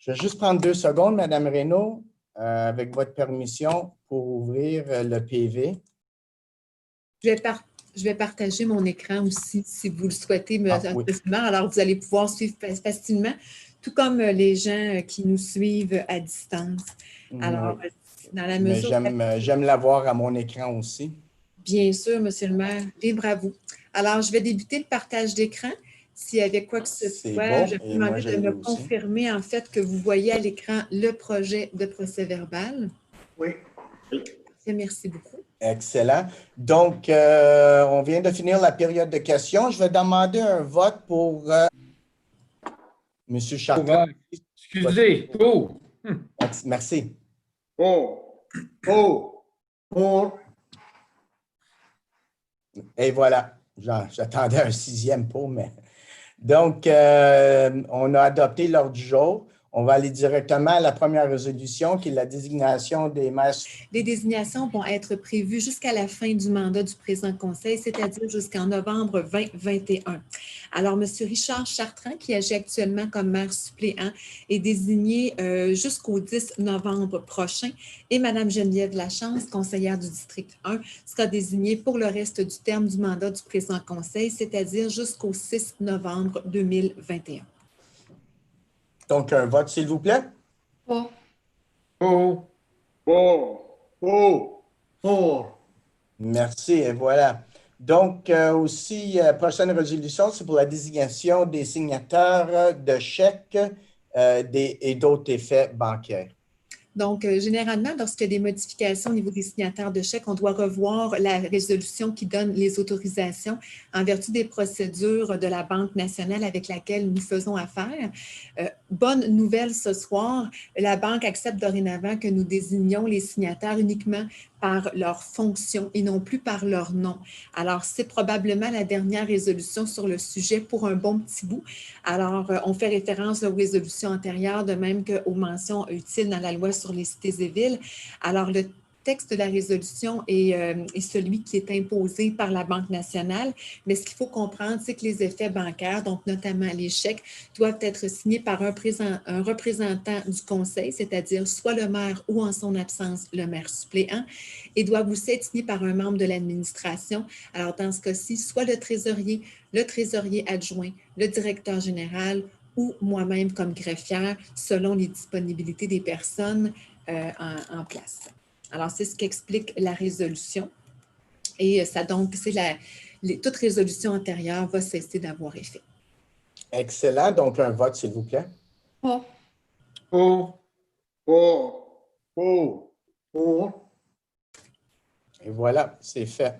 Speaker 3: vais juste prendre 2 secondes, Mme Reynaud, avec votre permission, pour ouvrir le PV.
Speaker 7: Je vais partager mon écran aussi, si vous le souhaitez,
Speaker 3: oui.
Speaker 7: Alors, vous allez pouvoir suivre facilement, tout comme les gens qui nous suivent à distance. Alors,
Speaker 3: oui.
Speaker 7: Dans la mesure…
Speaker 3: J'aime l'avoir à mon écran aussi.
Speaker 7: Bien sûr, Monsieur le maire, libre à vous. Alors, je vais débuter le partage d'écran. S'il y avait quoi que ce soit,
Speaker 3: bon.
Speaker 7: je vais vous demander de me confirmer, en fait, que vous voyez à l'écran le projet de procès-verbal.
Speaker 2: Oui.
Speaker 7: Merci beaucoup.
Speaker 3: Excellent. Donc, on vient de finir la période de questions. Je vais demander un vote pour M. Chartrand.
Speaker 6: Excusez, pour.
Speaker 3: Merci.
Speaker 2: Pour.
Speaker 3: Et voilà. J'attendais un 6e pour, mais… Donc, on a adopté l'ordre du jour. On va aller directement à la première résolution, qui est la désignation des maires.
Speaker 7: Les désignations vont être prévues jusqu'à la fin du mandat du présent conseil, c'est-à-dire jusqu'en novembre 2021. Alors, M. Richard Chartrand, qui agit actuellement comme maire suppléant, est désigné jusqu'au 10 novembre prochain et Mme Geneviève Lachance, conseillère du district 1, sera désignée pour le reste du terme du mandat du présent conseil, c'est-à-dire jusqu'au 6 novembre 2021.
Speaker 3: Donc, un vote, s'il vous plaît.
Speaker 6: Pour.
Speaker 3: Merci, et voilà. Donc, aussi, prochaine résolution, c'est pour la désignation des signataires de chèques et d'autres effets bancaires.
Speaker 7: Donc, généralement, lorsqu'il y a des modifications au niveau des signataires de chèques, on doit revoir la résolution qui donne les autorisations en vertu des procédures de la Banque nationale avec laquelle nous faisons affaire. Bonne nouvelle ce soir, la Banque accepte dorénavant que nous désignions les signataires uniquement par leur fonction et non plus par leur nom. Alors, c'est probablement la dernière résolution sur le sujet pour un bon petit bout. Alors, on fait référence aux résolutions antérieures, de même qu'aux mentions utiles dans la loi sur les cités et villes. Alors, le texte de la résolution est celui qui est imposé par la Banque nationale, mais ce qu'il faut comprendre, c'est que les effets bancaires, donc notamment les chèques, doivent être signés par un représentant du conseil, c'est-à-dire soit le maire ou en son absence, le maire suppléant, et doivent aussi être signés par un membre de l'administration. Alors, dans ce cas-ci, soit le trésorier adjoint, le directeur général ou moi-même comme greffière, selon les disponibilités des personnes en place. Alors, c'est ce qu'explique la résolution. Et ça, donc, toute résolution antérieure va cesser d'avoir effet.
Speaker 3: Excellent. Donc, un vote, s'il vous plaît.
Speaker 6: Pour.
Speaker 3: Et voilà, c'est fait.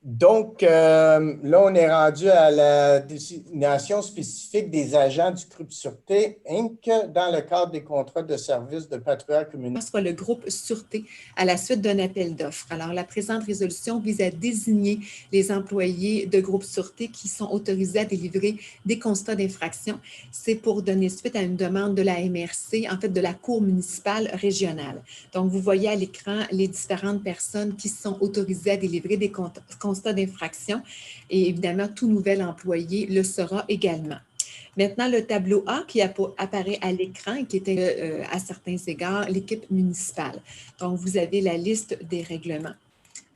Speaker 3: Donc, là, on est rendu à la désignation spécifique des agents du groupe Sûreté Inc. dans le cadre des contrats de services de patrouillage communautaire.
Speaker 7: Soit le groupe Sûreté à la suite d'un appel d'offres. Alors, la présente résolution vise à désigner les employés de groupe Sûreté qui sont autorisés à délivrer des constats d'infraction. C'est pour donner suite à une demande de la MRC, en fait de la Cour municipale régionale. Donc, vous voyez à l'écran les différentes personnes qui sont autorisées à délivrer des constats d'infraction et évidemment, tout nouvel employé le sera également. Maintenant, le tableau A qui apparaît à l'écran et qui était à certains égards l'équipe municipale. Donc, vous avez la liste des règlements.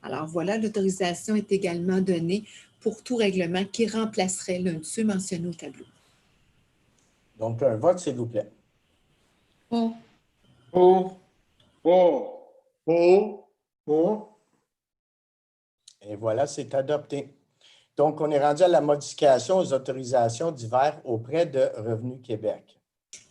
Speaker 7: Alors, voilà, l'autorisation est également donnée pour tout règlement qui remplacerait l'un de ceux mentionnés au tableau.
Speaker 3: Donc, un vote, s'il vous plaît.
Speaker 6: Pour.
Speaker 2: Pour.
Speaker 3: Et voilà, c'est adopté. Donc, on est rendu à la modification aux autorisations divers auprès de Revenu Québec.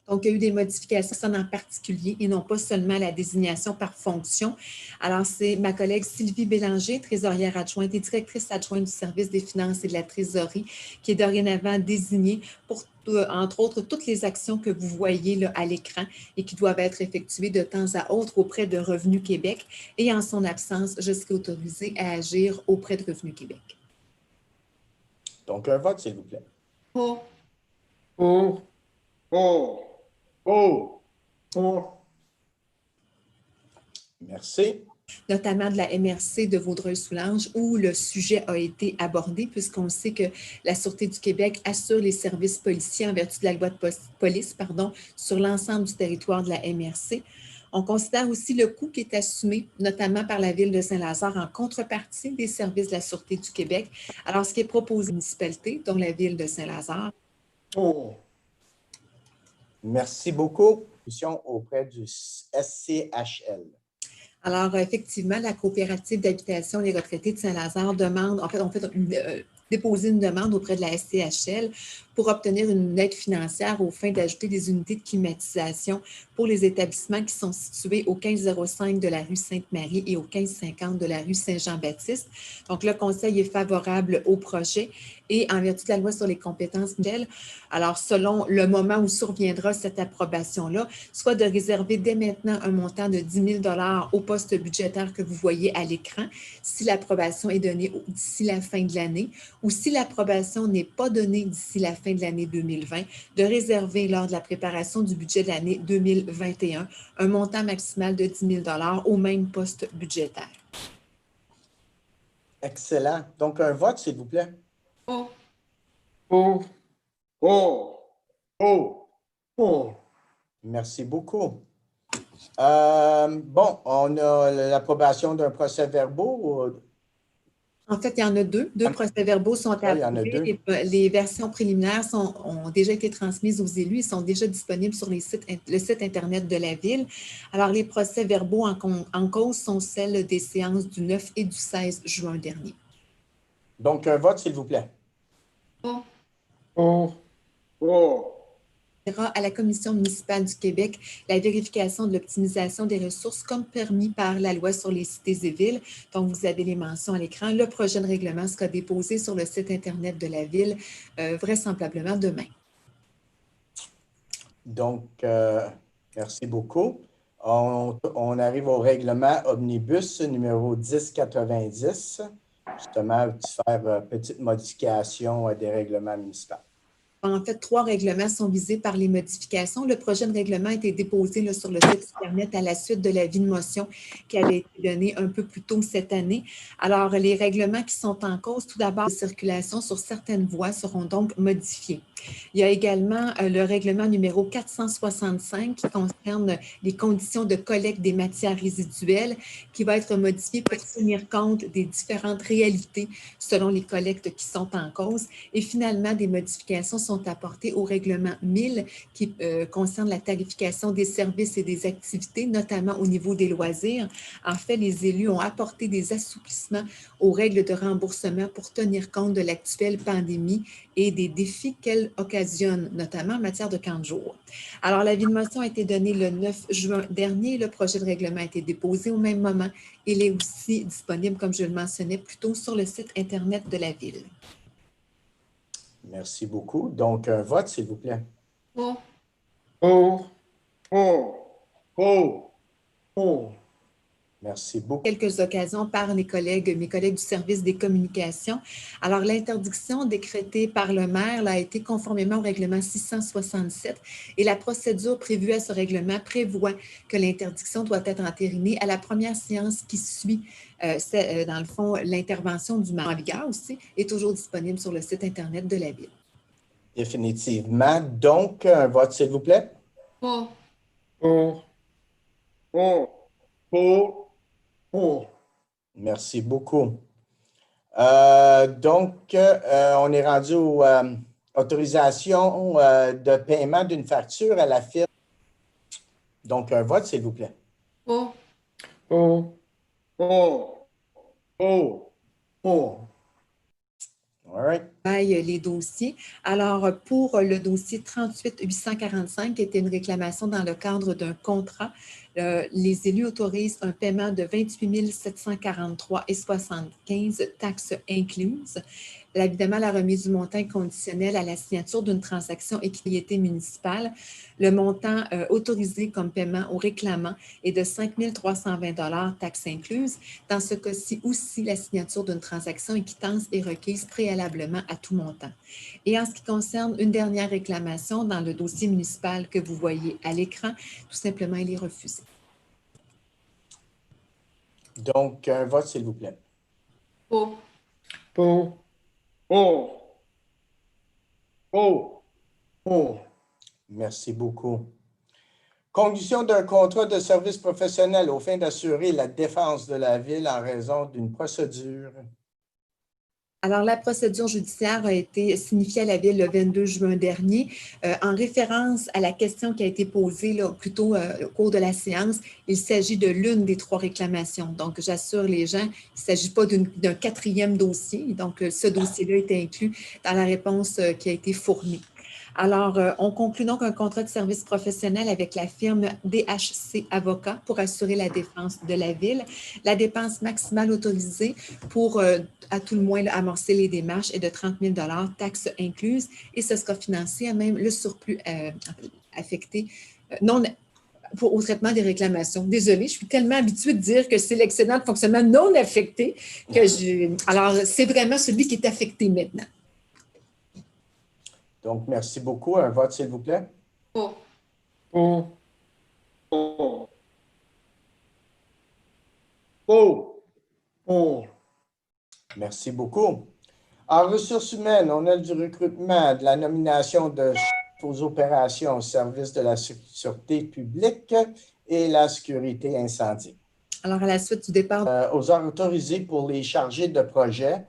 Speaker 7: Donc, il y a eu des modifications en particulier et non pas seulement la désignation par fonction. Alors, c'est ma collègue Sylvie Bélanger, trésorière adjointe et directrice adjointe du service des finances et de la trésorerie, qui est dorénavant désignée pour, entre autres, toutes les actions que vous voyez là, à l'écran et qui doivent être effectuées de temps à autre auprès de Revenu Québec. Et en son absence, je serai autorisée à agir auprès de Revenu Québec.
Speaker 3: Donc, un vote, s'il vous plaît.
Speaker 1: Pour.
Speaker 6: Pour.
Speaker 5: Pour.
Speaker 2: Pour.
Speaker 3: Merci.
Speaker 7: Notamment de la MRC de Vaudreuil-Soulanges, où le sujet a été abordé, puisqu'on sait que la Sûreté du Québec assure les services policiers en vertu de la loi de police, sur l'ensemble du territoire de la MRC. On considère aussi le coût qui est assumé, notamment par la Ville de Saint-Lazare, en contrepartie des services de la Sûreté du Québec. Alors, ce qui est proposé aux municipalités, dont la Ville de Saint-Lazare.
Speaker 2: Pour.
Speaker 3: Merci beaucoup. Discussion auprès du SCHL.
Speaker 7: Alors, effectivement, la coopérative d'habitation des retraités de Saint-Lazare demande, déposer une demande auprès de la SCHL pour obtenir une aide financière aux fins d'ajouter des unités de climatisation pour les établissements qui sont situés au 1505 de la rue Sainte-Marie et au 1550 de la rue Saint-Jean-Baptiste. Donc, le conseil est favorable au projet et en vertu de la loi sur les compétences mutuelles, alors selon le moment où surviendra cette approbation-là, soit de réserver dès maintenant un montant de 10 000 $ au poste budgétaire que vous voyez à l'écran, si l'approbation est donnée d'ici la fin de l'année, ou si l'approbation n'est pas donnée d'ici la fin de l'année 2020, de réserver lors de la préparation du budget de l'année 2021 un montant maximal de 10 000 $ au même poste budgétaire.
Speaker 3: Excellent. Donc, un vote, s'il vous plaît.
Speaker 1: Pour.
Speaker 6: Pour.
Speaker 2: Pour.
Speaker 3: Merci beaucoup. Bon, on a l'approbation d'un procès-verbaux.
Speaker 7: En fait, il y en a deux. Deux procès-verbaux sont
Speaker 3: il y en a
Speaker 7: approuvés.
Speaker 3: deux.
Speaker 7: Les versions préliminaires ont déjà été transmises aux élus et sont déjà disponibles sur le site Internet de la Ville. Alors, les procès-verbaux en cause sont celles des séances du 9 et du 16 juin dernier.
Speaker 3: Donc, un vote, s'il vous plaît.
Speaker 6: Pour.
Speaker 7: À la Commission municipale du Québec la vérification de l'optimisation des ressources comme permis par la loi sur les cités et villes. Donc, vous avez les mentions à l'écran. Le projet de règlement sera déposé sur le site Internet de la Ville vraisemblablement demain.
Speaker 3: Donc, merci beaucoup. On arrive au règlement Omnibus numéro 1090, justement, faire petite modification des règlements municipaux.
Speaker 7: En fait, 3 règlements sont visés par les modifications. Le projet de règlement a été déposé sur le site Internet à la suite de l'avis de motion qui avait été donné un peu plus tôt cette année. Alors, les règlements qui sont en cause, tout d'abord, de circulation sur certaines voies seront donc modifiés. Il y a également le règlement numéro 465 qui concerne les conditions de collecte des matières résiduelles qui va être modifié pour tenir compte des différentes réalités selon les collectes qui sont en cause. Et finalement, des modifications sont apportées au règlement 1000 qui concerne la tarification des services et des activités, notamment au niveau des loisirs. En fait, les élus ont apporté des assouplissements aux règles de remboursement pour tenir compte de l'actuelle pandémie et des défis qu'elle occasionne, notamment en matière de camps de jour. Alors, l'avis de motion a été donné le 9 juin dernier. Le projet de règlement a été déposé au même moment. Il est aussi disponible, comme je le mentionnais plus tôt, sur le site Internet de la Ville.
Speaker 3: Merci beaucoup. Donc, un vote, s'il vous plaît.
Speaker 6: Pour.
Speaker 3: Merci beaucoup.
Speaker 7: Quelques occasions par mes collègues du service des communications. Alors, l'interdiction décrétée par le maire a été conformément au règlement 667 et la procédure prévue à ce règlement prévoit que l'interdiction doit être entérinée à la première séance qui suit, dans le fond, l'intervention du maire. En vigueur aussi est toujours disponible sur le site Internet de la Ville.
Speaker 3: Définitivement. Donc, un vote, s'il vous plaît.
Speaker 6: Pour.
Speaker 3: Merci beaucoup. Donc, on est rendu aux autorisations de paiement d'une facture à la firme. Donc, un vote, s'il vous plaît.
Speaker 6: Pour.
Speaker 2: Pour.
Speaker 3: All right.
Speaker 7: Les dossiers. Alors, pour le dossier 38-845, qui était une réclamation dans le cadre d'un contrat, les élus autorisent un paiement de 28 743,75 taxes incluses. Là, évidemment, la remise du montant est conditionnelle à la signature d'une transaction équité municipale. Le montant autorisé comme paiement au réclamant est de 5 320 taxes incluses. Dans ce cas-ci aussi, la signature d'une transaction équitance est requise préalablement à tout montant. Et en ce qui concerne une dernière réclamation dans le dossier municipal que vous voyez à l'écran, tout simplement, il est refusé.
Speaker 3: Donc, un vote, s'il vous plaît.
Speaker 1: Pour.
Speaker 6: Pour.
Speaker 5: Pour.
Speaker 4: Pour.
Speaker 2: Pour.
Speaker 3: Merci beaucoup. Conclusion d'un contrat de service professionnel aux fins d'assurer la défense de la ville en raison d'une procédure.
Speaker 7: Alors, la procédure judiciaire a été signifiée à la Ville le 22 juin dernier en référence à la question qui a été posée là, plus tôt au cours de la séance. Il s'agit de l'une des 3 réclamations. Donc, j'assure les gens, il ne s'agit pas d'un 4e dossier. Donc, ce dossier-là est inclus dans la réponse qui a été fournie. Alors, on conclut donc un contrat de service professionnel avec la firme DHC Avocats pour assurer la défense de la Ville. La dépense maximale autorisée pour, à tout le moins, amorcer les démarches est de 30 000 taxes incluses, et ce sera financé à même le surplus affecté au traitement des réclamations. Désolée, je suis tellement habituée de dire que c'est l'excédent de fonctionnement non affecté que alors, c'est vraiment celui qui est affecté maintenant.
Speaker 3: Donc, merci beaucoup. Un vote, s'il vous plaît.
Speaker 1: Pour.
Speaker 6: Pour.
Speaker 5: Pour.
Speaker 4: Pour.
Speaker 2: Pour.
Speaker 3: Merci beaucoup. En ressources humaines, on a du recrutement, de la nomination de chefs aux opérations au service de la sûreté publique et la sécurité incendie.
Speaker 7: Alors, à la suite du départ
Speaker 3: Aux heures autorisées pour les chargés de projet,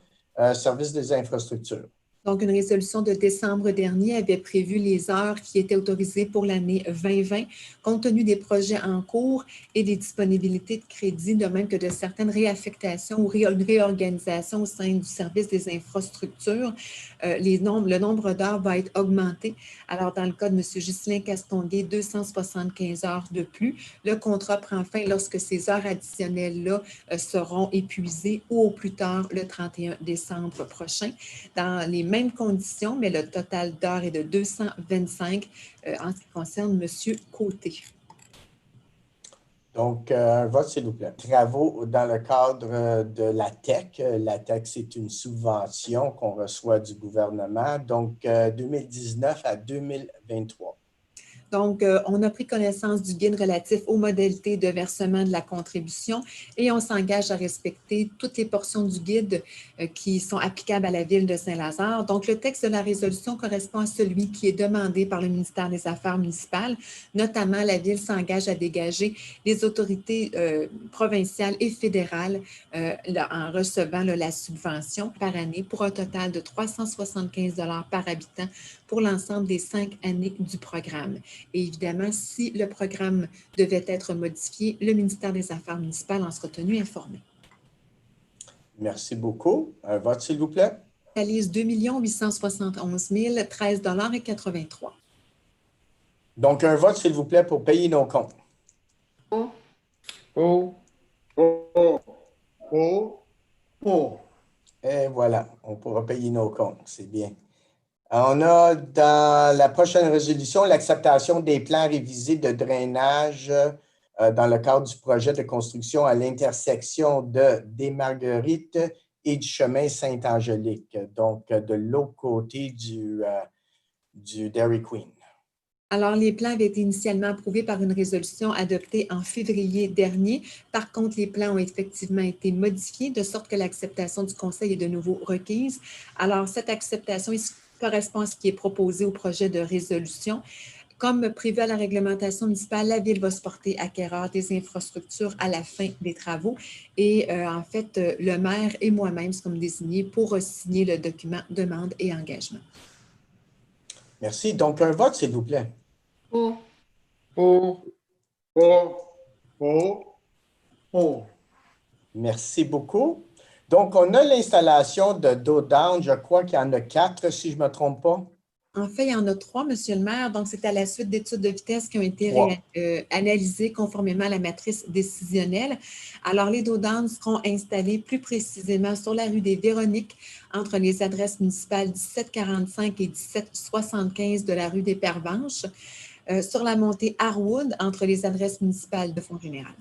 Speaker 3: service des infrastructures.
Speaker 7: Donc, une résolution de décembre dernier avait prévu les heures qui étaient autorisées pour l'année 2020, compte tenu des projets en cours et des disponibilités de crédit, de même que de certaines réaffectations ou une réorganisation au sein du service des infrastructures. Le nombre d'heures va être augmenté. Alors, dans le cas de M. Ghislain Castonguay, 275 heures de plus. Le contrat prend fin lorsque ces heures additionnelles-là seront épuisées ou au plus tard le 31 décembre prochain. Dans les mêmes conditions, mais le total d'heures est de 225 en ce qui concerne M. Côté.
Speaker 3: Donc, un vote, s'il vous plaît. Travaux dans le cadre de la TEC. La TEC, c'est une subvention qu'on reçoit du gouvernement, donc 2019 à 2023.
Speaker 7: Donc, on a pris connaissance du guide relatif aux modalités de versement de la contribution et on s'engage à respecter toutes les portions du guide qui sont applicables à la Ville de Saint-Lazare. Donc, le texte de la résolution correspond à celui qui est demandé par le ministère des Affaires municipales. Notamment, la Ville s'engage à dégager les autorités provinciales et fédérales en recevant la subvention par année pour un total de 375 $ par habitant pour l'ensemble des 5 années du programme. Et évidemment, si le programme devait être modifié, le ministère des Affaires municipales en sera tenu informé.
Speaker 3: Merci beaucoup. Un vote, s'il vous plaît.
Speaker 7: Totalise 2 871 013,83 $.
Speaker 3: Donc, un vote, s'il vous plaît, pour payer nos comptes.
Speaker 1: Pour.
Speaker 6: Pour.
Speaker 5: Pour.
Speaker 4: Pour.
Speaker 2: Pour.
Speaker 3: Et voilà, on pourra payer nos comptes. C'est bien. On a dans la prochaine résolution l'acceptation des plans révisés de drainage dans le cadre du projet de construction à l'intersection des Marguerites et du chemin Sainte-Angélique, donc de l'autre côté du Dairy Queen.
Speaker 7: Alors, les plans avaient été initialement approuvés par une résolution adoptée en février dernier. Par contre, les plans ont effectivement été modifiés de sorte que l'acceptation du Conseil est de nouveau requise. Alors, cette acceptation correspond à ce qui est proposé au projet de résolution. Comme prévu à la réglementation municipale, la Ville va se porter acquéreur des infrastructures à la fin des travaux. Et en fait, le maire et moi-même sommes désignés pour signer le document demande et engagement.
Speaker 3: Merci. Donc, un vote, s'il vous plaît.
Speaker 1: Pour.
Speaker 6: Pour.
Speaker 5: Pour.
Speaker 4: Pour.
Speaker 2: Pour.
Speaker 3: Merci beaucoup. Donc, on a l'installation de dos down. Je crois qu'il y en a 4, si je ne me trompe pas.
Speaker 7: En fait, il y en a 3, Monsieur le maire. Donc, c'est à la suite d'études de vitesse qui ont été
Speaker 3: 3.
Speaker 7: analysées conformément à la matrice décisionnelle. Alors, les dos down seront installés plus précisément sur la rue des Véroniques, entre les adresses municipales 1745 et 1775 de la rue des Pervenches, sur la montée Harwood, entre les adresses municipales de Fond-Général.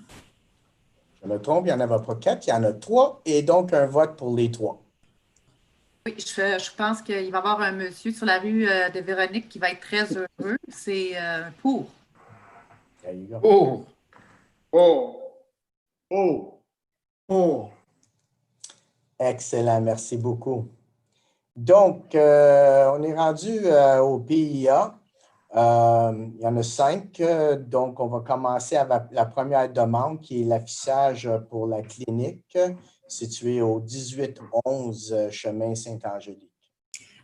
Speaker 3: Je me trompe, il n'y en avait pas 4, il y en a 3, et donc un vote pour les 3.
Speaker 1: Oui, je pense qu'il va y avoir un monsieur sur la rue de Véronique qui va être très heureux. C'est pour.
Speaker 3: There you go.
Speaker 6: Pour.
Speaker 5: Pour.
Speaker 4: Oh!
Speaker 2: Pour.
Speaker 3: Excellent, merci beaucoup. Donc, on est rendu au PIA. Il y en a 5. Donc, on va commencer avec la première demande qui est l'affichage pour la clinique située au 1811 chemin Saint-Angélique.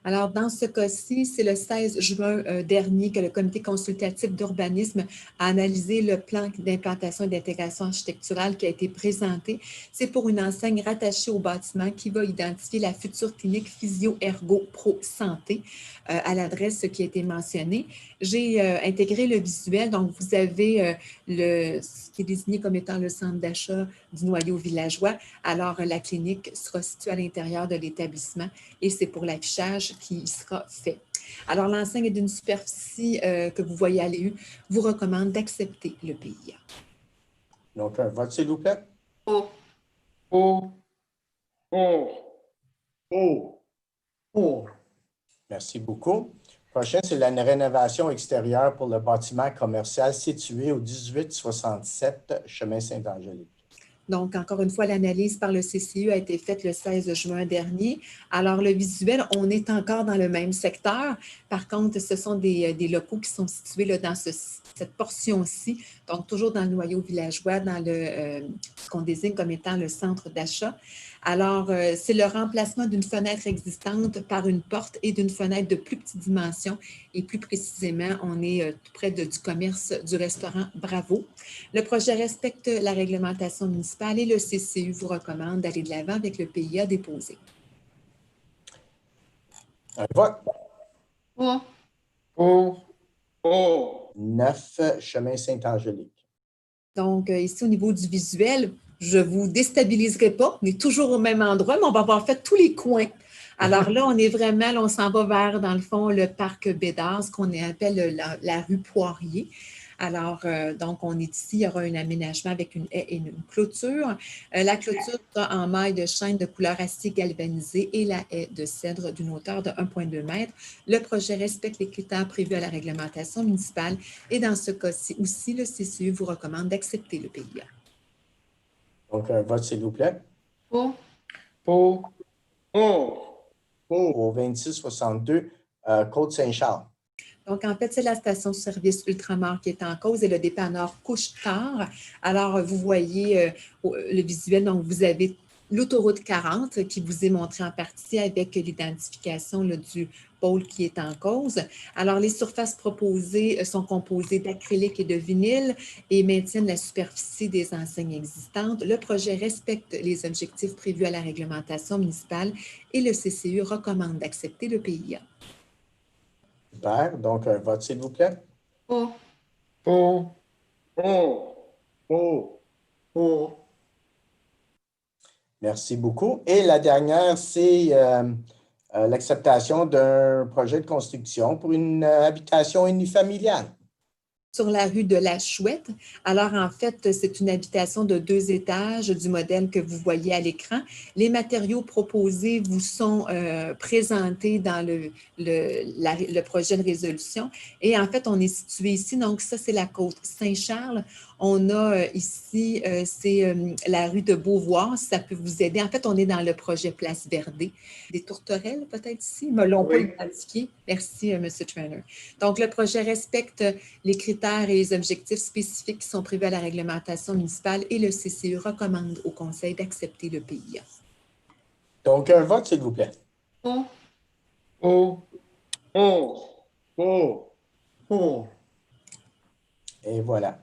Speaker 7: Alors, dans ce cas-ci, c'est le 16 juin dernier que le comité consultatif d'urbanisme a analysé le plan d'implantation et d'intégration architecturale qui a été présenté. C'est pour une enseigne rattachée au bâtiment qui va identifier la future clinique Physio-Ergo Pro Santé à l'adresse qui a été mentionnée. J'ai intégré le visuel, donc vous avez ce qui est désigné comme étant le centre d'achat du noyau villageois. Alors, la clinique sera située à l'intérieur de l'établissement et c'est pour l'affichage qui sera fait. Alors, l'enseigne est d'une superficie que vous voyez à l'EU, vous recommande d'accepter le PIA.
Speaker 3: Donc, un vote, s'il vous plaît.
Speaker 1: Pour.
Speaker 6: Pour.
Speaker 5: Pour.
Speaker 4: Oh!
Speaker 2: Pour.
Speaker 3: Merci beaucoup. Prochain, c'est la rénovation extérieure pour le bâtiment commercial situé au 1867 chemin Saint-Angélique.
Speaker 7: Donc, encore une fois, l'analyse par le CCU a été faite le 16 juin dernier. Alors, le visuel, on est encore dans le même secteur. Par contre, ce sont des locaux qui sont situés là, dans cette portion-ci, donc toujours dans le noyau villageois, dans ce qu'on désigne comme étant le centre d'achat. Alors, c'est le remplacement d'une fenêtre existante par une porte et d'une fenêtre de plus petite dimension. Et plus précisément, on est tout près du commerce du restaurant Bravo. Le projet respecte la réglementation municipale et le CCU vous recommande d'aller de l'avant avec le PIA déposé.
Speaker 3: Un vote.
Speaker 1: Pour.
Speaker 6: Pour.
Speaker 5: Pour.
Speaker 3: 9 chemin Saint-Angélique.
Speaker 7: Donc, ici, au niveau du visuel, je ne vous déstabiliserai pas. On est toujours au même endroit, mais on va avoir fait tous les coins. Alors là, on est vraiment, là, on s'en va vers, dans le fond, le parc Bédard, ce qu'on appelle la rue Poirier. Alors, donc, on est ici, il y aura un aménagement avec une haie et une clôture. La clôture sera en maille de chêne de couleur acier galvanisé et la haie de cèdre d'une hauteur de 1,2 m. Le projet respecte les critères prévus à la réglementation municipale et dans ce cas-ci aussi, le CCU vous recommande d'accepter le PIA.
Speaker 3: Donc, un vote, s'il vous plaît.
Speaker 1: Pour.
Speaker 6: Pour.
Speaker 5: Pour.
Speaker 3: Au 2662 Côte-Saint-Charles.
Speaker 7: Donc, en fait, c'est la station-service Ultramar qui est en cause et le dépanneur Couche-Tard. Alors, vous voyez le visuel, donc vous avez l'autoroute 40 qui vous est montrée en partie avec l'identification du pôle qui est en cause. Alors, les surfaces proposées sont composées d'acrylique et de vinyle et maintiennent la superficie des enseignes existantes. Le projet respecte les objectifs prévus à la réglementation municipale et le CCU recommande d'accepter le PIA.
Speaker 3: Super. Donc, un vote, s'il vous plaît.
Speaker 1: Pour.
Speaker 6: Pour.
Speaker 5: Pour.
Speaker 4: Oh!
Speaker 2: Pour.
Speaker 3: Merci beaucoup. Et la dernière, c'est l'acceptation d'un projet de construction pour une habitation unifamiliale.
Speaker 7: Sur la rue de la Chouette. Alors, en fait, c'est une habitation de 2 étages du modèle que vous voyez à l'écran. Les matériaux proposés vous sont présentés dans le projet de résolution. Et en fait, on est situé ici. Donc, ça, c'est la côte Saint-Charles. On a ici, c'est la rue de Beauvoir, si ça peut vous aider. En fait, on est dans le projet Place Verdée. Des tourterelles, peut-être ici? Ils ne me l'ont pas identifié. Merci, M. Trainer. Donc, le projet respecte les critères et les objectifs spécifiques qui sont prévus à la réglementation municipale et le CCU recommande au Conseil d'accepter le PIA.
Speaker 3: Donc, un vote, s'il vous plaît.
Speaker 1: Pour.
Speaker 6: Pour.
Speaker 5: Pour.
Speaker 4: Oh!
Speaker 2: Pour.
Speaker 3: Et voilà.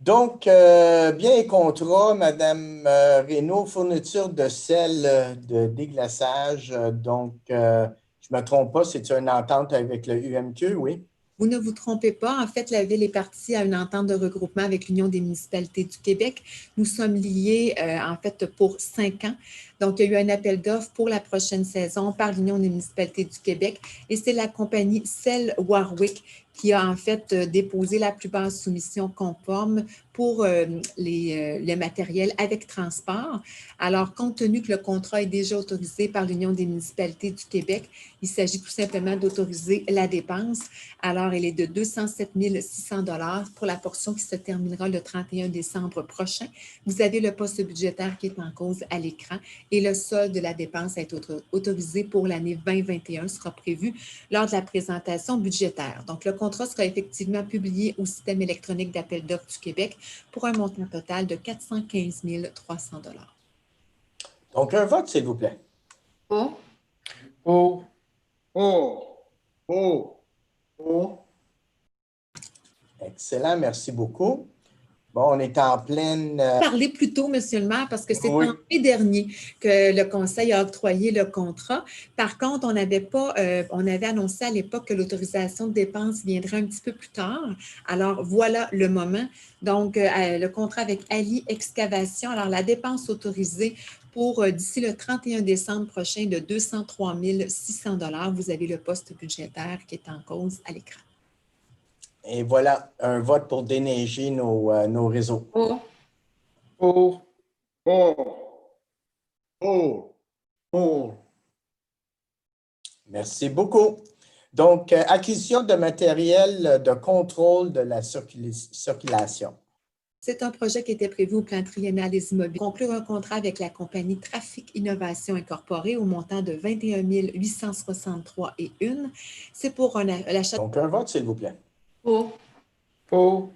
Speaker 3: Donc, bien et contrat, Madame Reynaud, fourniture de sel de déglaçage. Donc, je ne me trompe pas, c'est une entente avec le UMQ, oui?
Speaker 7: Vous ne vous trompez pas. En fait, la Ville est partie à une entente de regroupement avec l'Union des municipalités du Québec. Nous sommes liés, en fait, pour 5 ans. Donc, il y a eu un appel d'offres pour la prochaine saison par l'Union des municipalités du Québec et c'est la compagnie Cell Warwick qui a en fait déposé la plus basse soumission conforme pour le matériel avec transport. Alors, compte tenu que le contrat est déjà autorisé par l'Union des municipalités du Québec, il s'agit tout simplement d'autoriser la dépense. Alors, elle est de 207 600 $ pour la portion qui se terminera le 31 décembre prochain. Vous avez le poste budgétaire qui est en cause à l'écran et le solde de la dépense à être autorisé pour l'année 2021 sera prévu lors de la présentation budgétaire. Donc, le contrat sera effectivement publié au système électronique d'appel d'offres du Québec pour un montant total de 415 300 $.
Speaker 3: Donc, un vote, s'il vous plaît.
Speaker 1: Pour.
Speaker 6: Pour.
Speaker 2: Pour.
Speaker 3: Excellent, merci beaucoup. Bon, on est en pleine...
Speaker 7: Parler plus tôt, Monsieur le maire, parce que c'est
Speaker 3: Oui.
Speaker 7: en mai dernier que le Conseil a octroyé le contrat. Par contre, on avait annoncé à l'époque que l'autorisation de dépenses viendrait un petit peu plus tard. Alors, voilà le moment. Donc, le contrat avec Ali Excavation. Alors, la dépense autorisée pour d'ici le 31 décembre prochain de 203 600 $. Vous avez le poste budgétaire qui est en cause à l'écran.
Speaker 3: Et voilà, un vote pour déneiger nos réseaux.
Speaker 1: Pour.
Speaker 6: Pour.
Speaker 2: Pour.
Speaker 3: Merci beaucoup. Donc, acquisition de matériel de contrôle de la circulation.
Speaker 7: C'est un projet qui était prévu au plan triennal des immobiliers. Conclure un contrat avec la compagnie Trafic Innovation Incorporée au montant de 21 863,1. C'est pour l'achat.
Speaker 3: Donc, un vote, s'il vous plaît.
Speaker 1: Pour.
Speaker 6: Pour.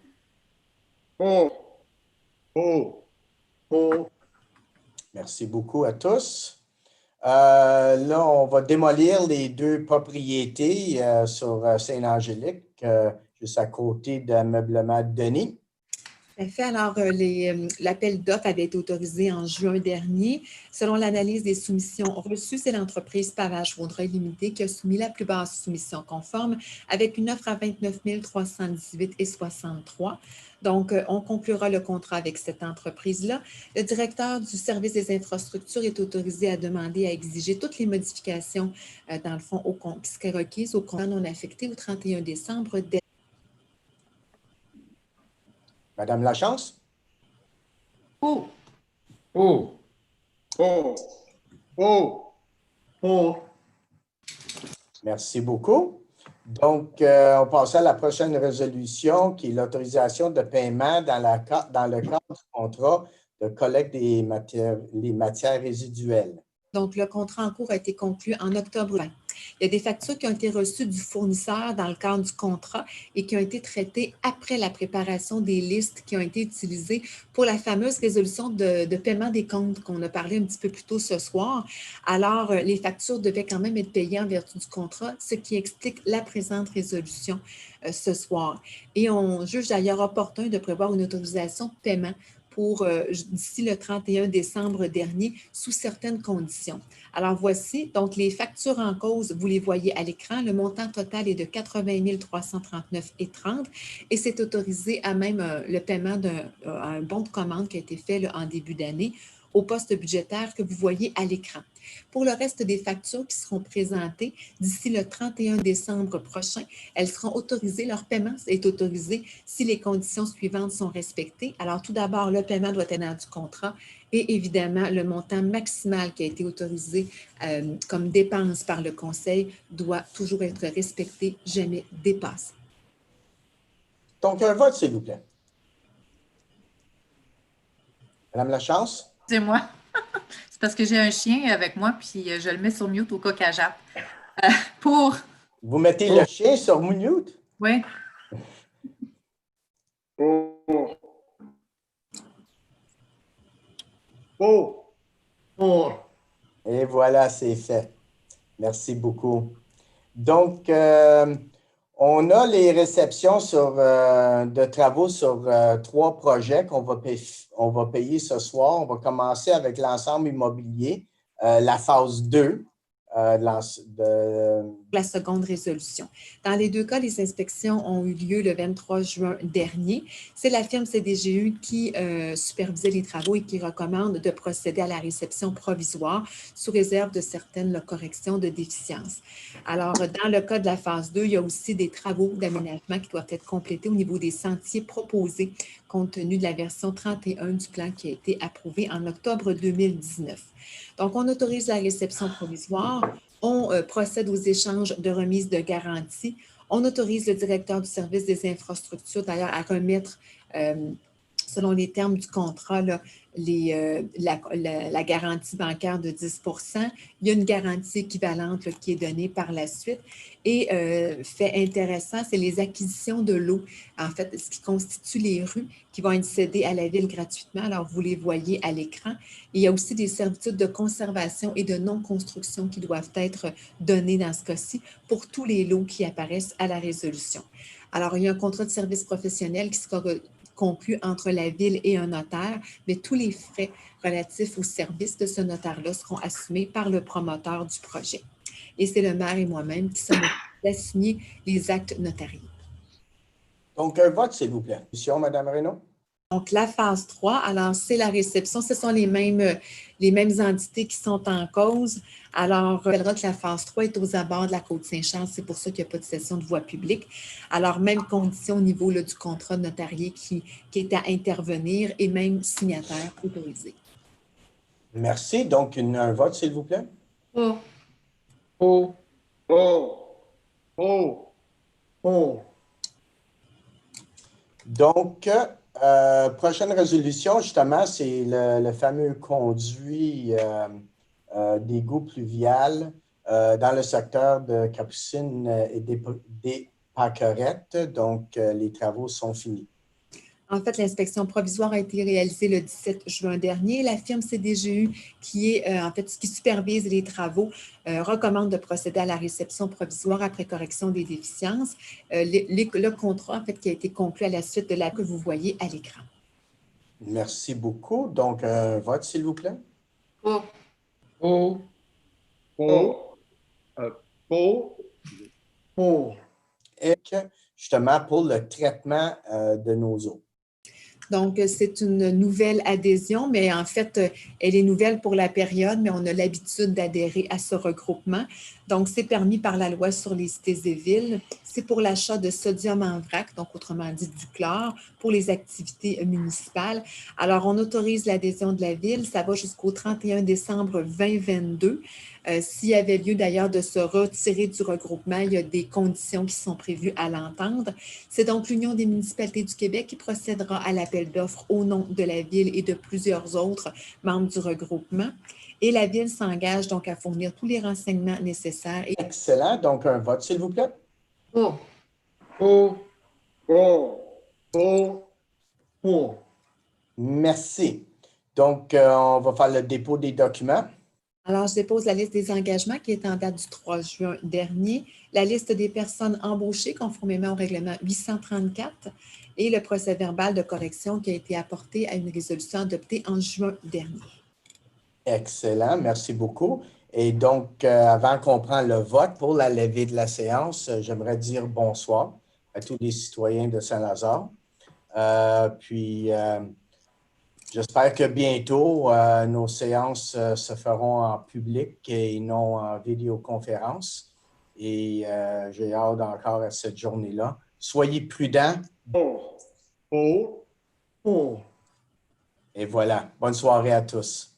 Speaker 2: Pour.
Speaker 3: Merci beaucoup à tous. Là, on va démolir les 2 propriétés sur Saint-Angélique, juste à côté d'ameublement Denis.
Speaker 7: Tout à fait. Alors, l'appel d'offres avait été autorisé en juin dernier. Selon l'analyse des soumissions reçues, c'est l'entreprise Pavage Vaudreuil Limité qui a soumis la plus basse soumission conforme avec une offre à 29 318,63 $. Donc, on conclura le contrat avec cette entreprise-là. Le directeur du service des infrastructures est autorisé à demander et à exiger toutes les modifications, dans le fond, qui seraient requises au contrat non affecté au 31 décembre.
Speaker 3: Madame Lachance?
Speaker 1: Pour.
Speaker 6: Pour.
Speaker 2: Pour.
Speaker 3: Merci beaucoup. Donc, on passe à la prochaine résolution qui est l'autorisation de paiement dans le cadre du contrat de collecte des matières résiduelles.
Speaker 7: Donc, le contrat en cours a été conclu en octobre 20. Il y a des factures qui ont été reçues du fournisseur dans le cadre du contrat et qui ont été traitées après la préparation des listes qui ont été utilisées pour la fameuse résolution de paiement des comptes qu'on a parlé un petit peu plus tôt ce soir. Alors, les factures devaient quand même être payées en vertu du contrat, ce qui explique la présente résolution ce soir. Et on juge d'ailleurs opportun de prévoir une autorisation de paiement pour d'ici le 31 décembre dernier, sous certaines conditions. Alors, voici, donc, les factures en cause, vous les voyez à l'écran. Le montant total est de 80 339,30 et c'est autorisé à même le paiement d'un bon de commande qui a été fait en début d'année au poste budgétaire que vous voyez à l'écran. Pour le reste des factures qui seront présentées d'ici le 31 décembre prochain, elles seront autorisées, leur paiement est autorisé si les conditions suivantes sont respectées. Alors, tout d'abord, le paiement doit être dans du contrat et évidemment, le montant maximal qui a été autorisé comme dépense par le Conseil doit toujours être respecté, jamais dépassé.
Speaker 3: Donc, un vote, s'il vous plaît. Madame Lachance?
Speaker 1: C'est moi. C'est parce que j'ai un chien avec moi, puis je le mets sur mute au cas qu'elle jappe. Pour.
Speaker 3: Vous mettez le chien sur mute?
Speaker 1: Oui.
Speaker 2: Pour.
Speaker 3: Et voilà, c'est fait. Merci beaucoup. Donc, On a les réceptions de travaux sur 3 projets on va payer ce soir. On va commencer avec l'ensemble immobilier, la phase 2
Speaker 7: la seconde résolution. Dans les 2 cas, les inspections ont eu lieu le 23 juin dernier. C'est la firme CDGU qui supervisait les travaux et qui recommande de procéder à la réception provisoire sous réserve de certaines corrections de déficiences. Alors, dans le cas de la phase 2, il y a aussi des travaux d'aménagement qui doivent être complétés au niveau des sentiers proposés compte tenu de la version 31 du plan qui a été approuvé en octobre 2019. Donc, on autorise la réception provisoire, on procède aux échanges de remise de garantie, on autorise le directeur du service des infrastructures d'ailleurs à remettre, selon les termes du contrat, là, la garantie bancaire de 10 %. Il y a une garantie équivalente là, qui est donnée par la suite. Et fait intéressant, c'est les acquisitions de l'eau, en fait, ce qui constitue les rues qui vont être cédées à la Ville gratuitement. Alors, vous les voyez à l'écran. Il y a aussi des servitudes de conservation et de non-construction qui doivent être données dans ce cas-ci pour tous les lots qui apparaissent à la résolution. Alors, il y a un contrat de service professionnel qui sera conclu entre la Ville et un notaire, mais tous les frais relatifs au service de ce notaire-là seront assumés par le promoteur du projet. Et c'est le maire et moi-même qui sommes assigner les actes notariés.
Speaker 3: Donc, un vote, s'il vous plaît. Monsieur, Mme Reynaud?
Speaker 7: Donc, la phase 3, alors c'est la réception. Ce sont les mêmes entités qui sont en cause. Alors, on rappellera que la phase 3 est aux abords de la Côte-Saint-Charles. C'est pour ça qu'il n'y a pas de cession de voie publique. Alors, même condition au niveau là, du contrat notarié qui est à intervenir et même signataire autorisé.
Speaker 3: Merci. Donc, un vote, s'il vous plaît.
Speaker 1: Pour.
Speaker 6: Pour.
Speaker 3: Donc, prochaine résolution, justement, c'est le fameux conduit d'égout pluvial dans le secteur de Capucine et des Pâquerettes. Donc, les travaux sont finis.
Speaker 7: En fait, l'inspection provisoire a été réalisée le 17 juin dernier. La firme CDGU, qui supervise les travaux, recommande de procéder à la réception provisoire après correction des déficiences. Le contrat, en fait, qui a été conclu à la suite de la que vous voyez à l'écran.
Speaker 3: Merci beaucoup. Donc, un vote, s'il vous plaît.
Speaker 1: Pour.
Speaker 3: Et justement, pour le traitement de nos eaux.
Speaker 7: Donc, c'est une nouvelle adhésion, mais en fait, elle est nouvelle pour la période, mais on a l'habitude d'adhérer à ce regroupement. Donc, c'est permis par la loi sur les cités et villes. C'est pour l'achat de sodium en vrac, donc autrement dit du chlore, pour les activités municipales. Alors, on autorise l'adhésion de la ville. Ça va jusqu'au 31 décembre 2022. S'il y avait lieu d'ailleurs de se retirer du regroupement, il y a des conditions qui sont prévues à l'entendre. C'est donc l'Union des municipalités du Québec qui procédera à l'appel d'offres au nom de la Ville et de plusieurs autres membres du regroupement. Et la Ville s'engage donc à fournir tous les renseignements nécessaires.
Speaker 3: Excellent. Donc, un vote, s'il vous plaît.
Speaker 1: Pour.
Speaker 3: Merci. Donc, on va faire le dépôt des documents.
Speaker 7: Alors, je dépose la liste des engagements qui est en date du 3 juin dernier, la liste des personnes embauchées conformément au règlement 834 et le procès-verbal de correction qui a été apporté à une résolution adoptée en juin dernier.
Speaker 3: Excellent, merci beaucoup. Et donc, avant qu'on prenne le vote pour la levée de la séance, j'aimerais dire bonsoir à tous les citoyens de Saint-Lazare. J'espère que bientôt, nos séances se feront en public et non en vidéoconférence. Et j'ai hâte encore à cette journée-là. Soyez prudents. Et voilà. Bonne soirée à tous.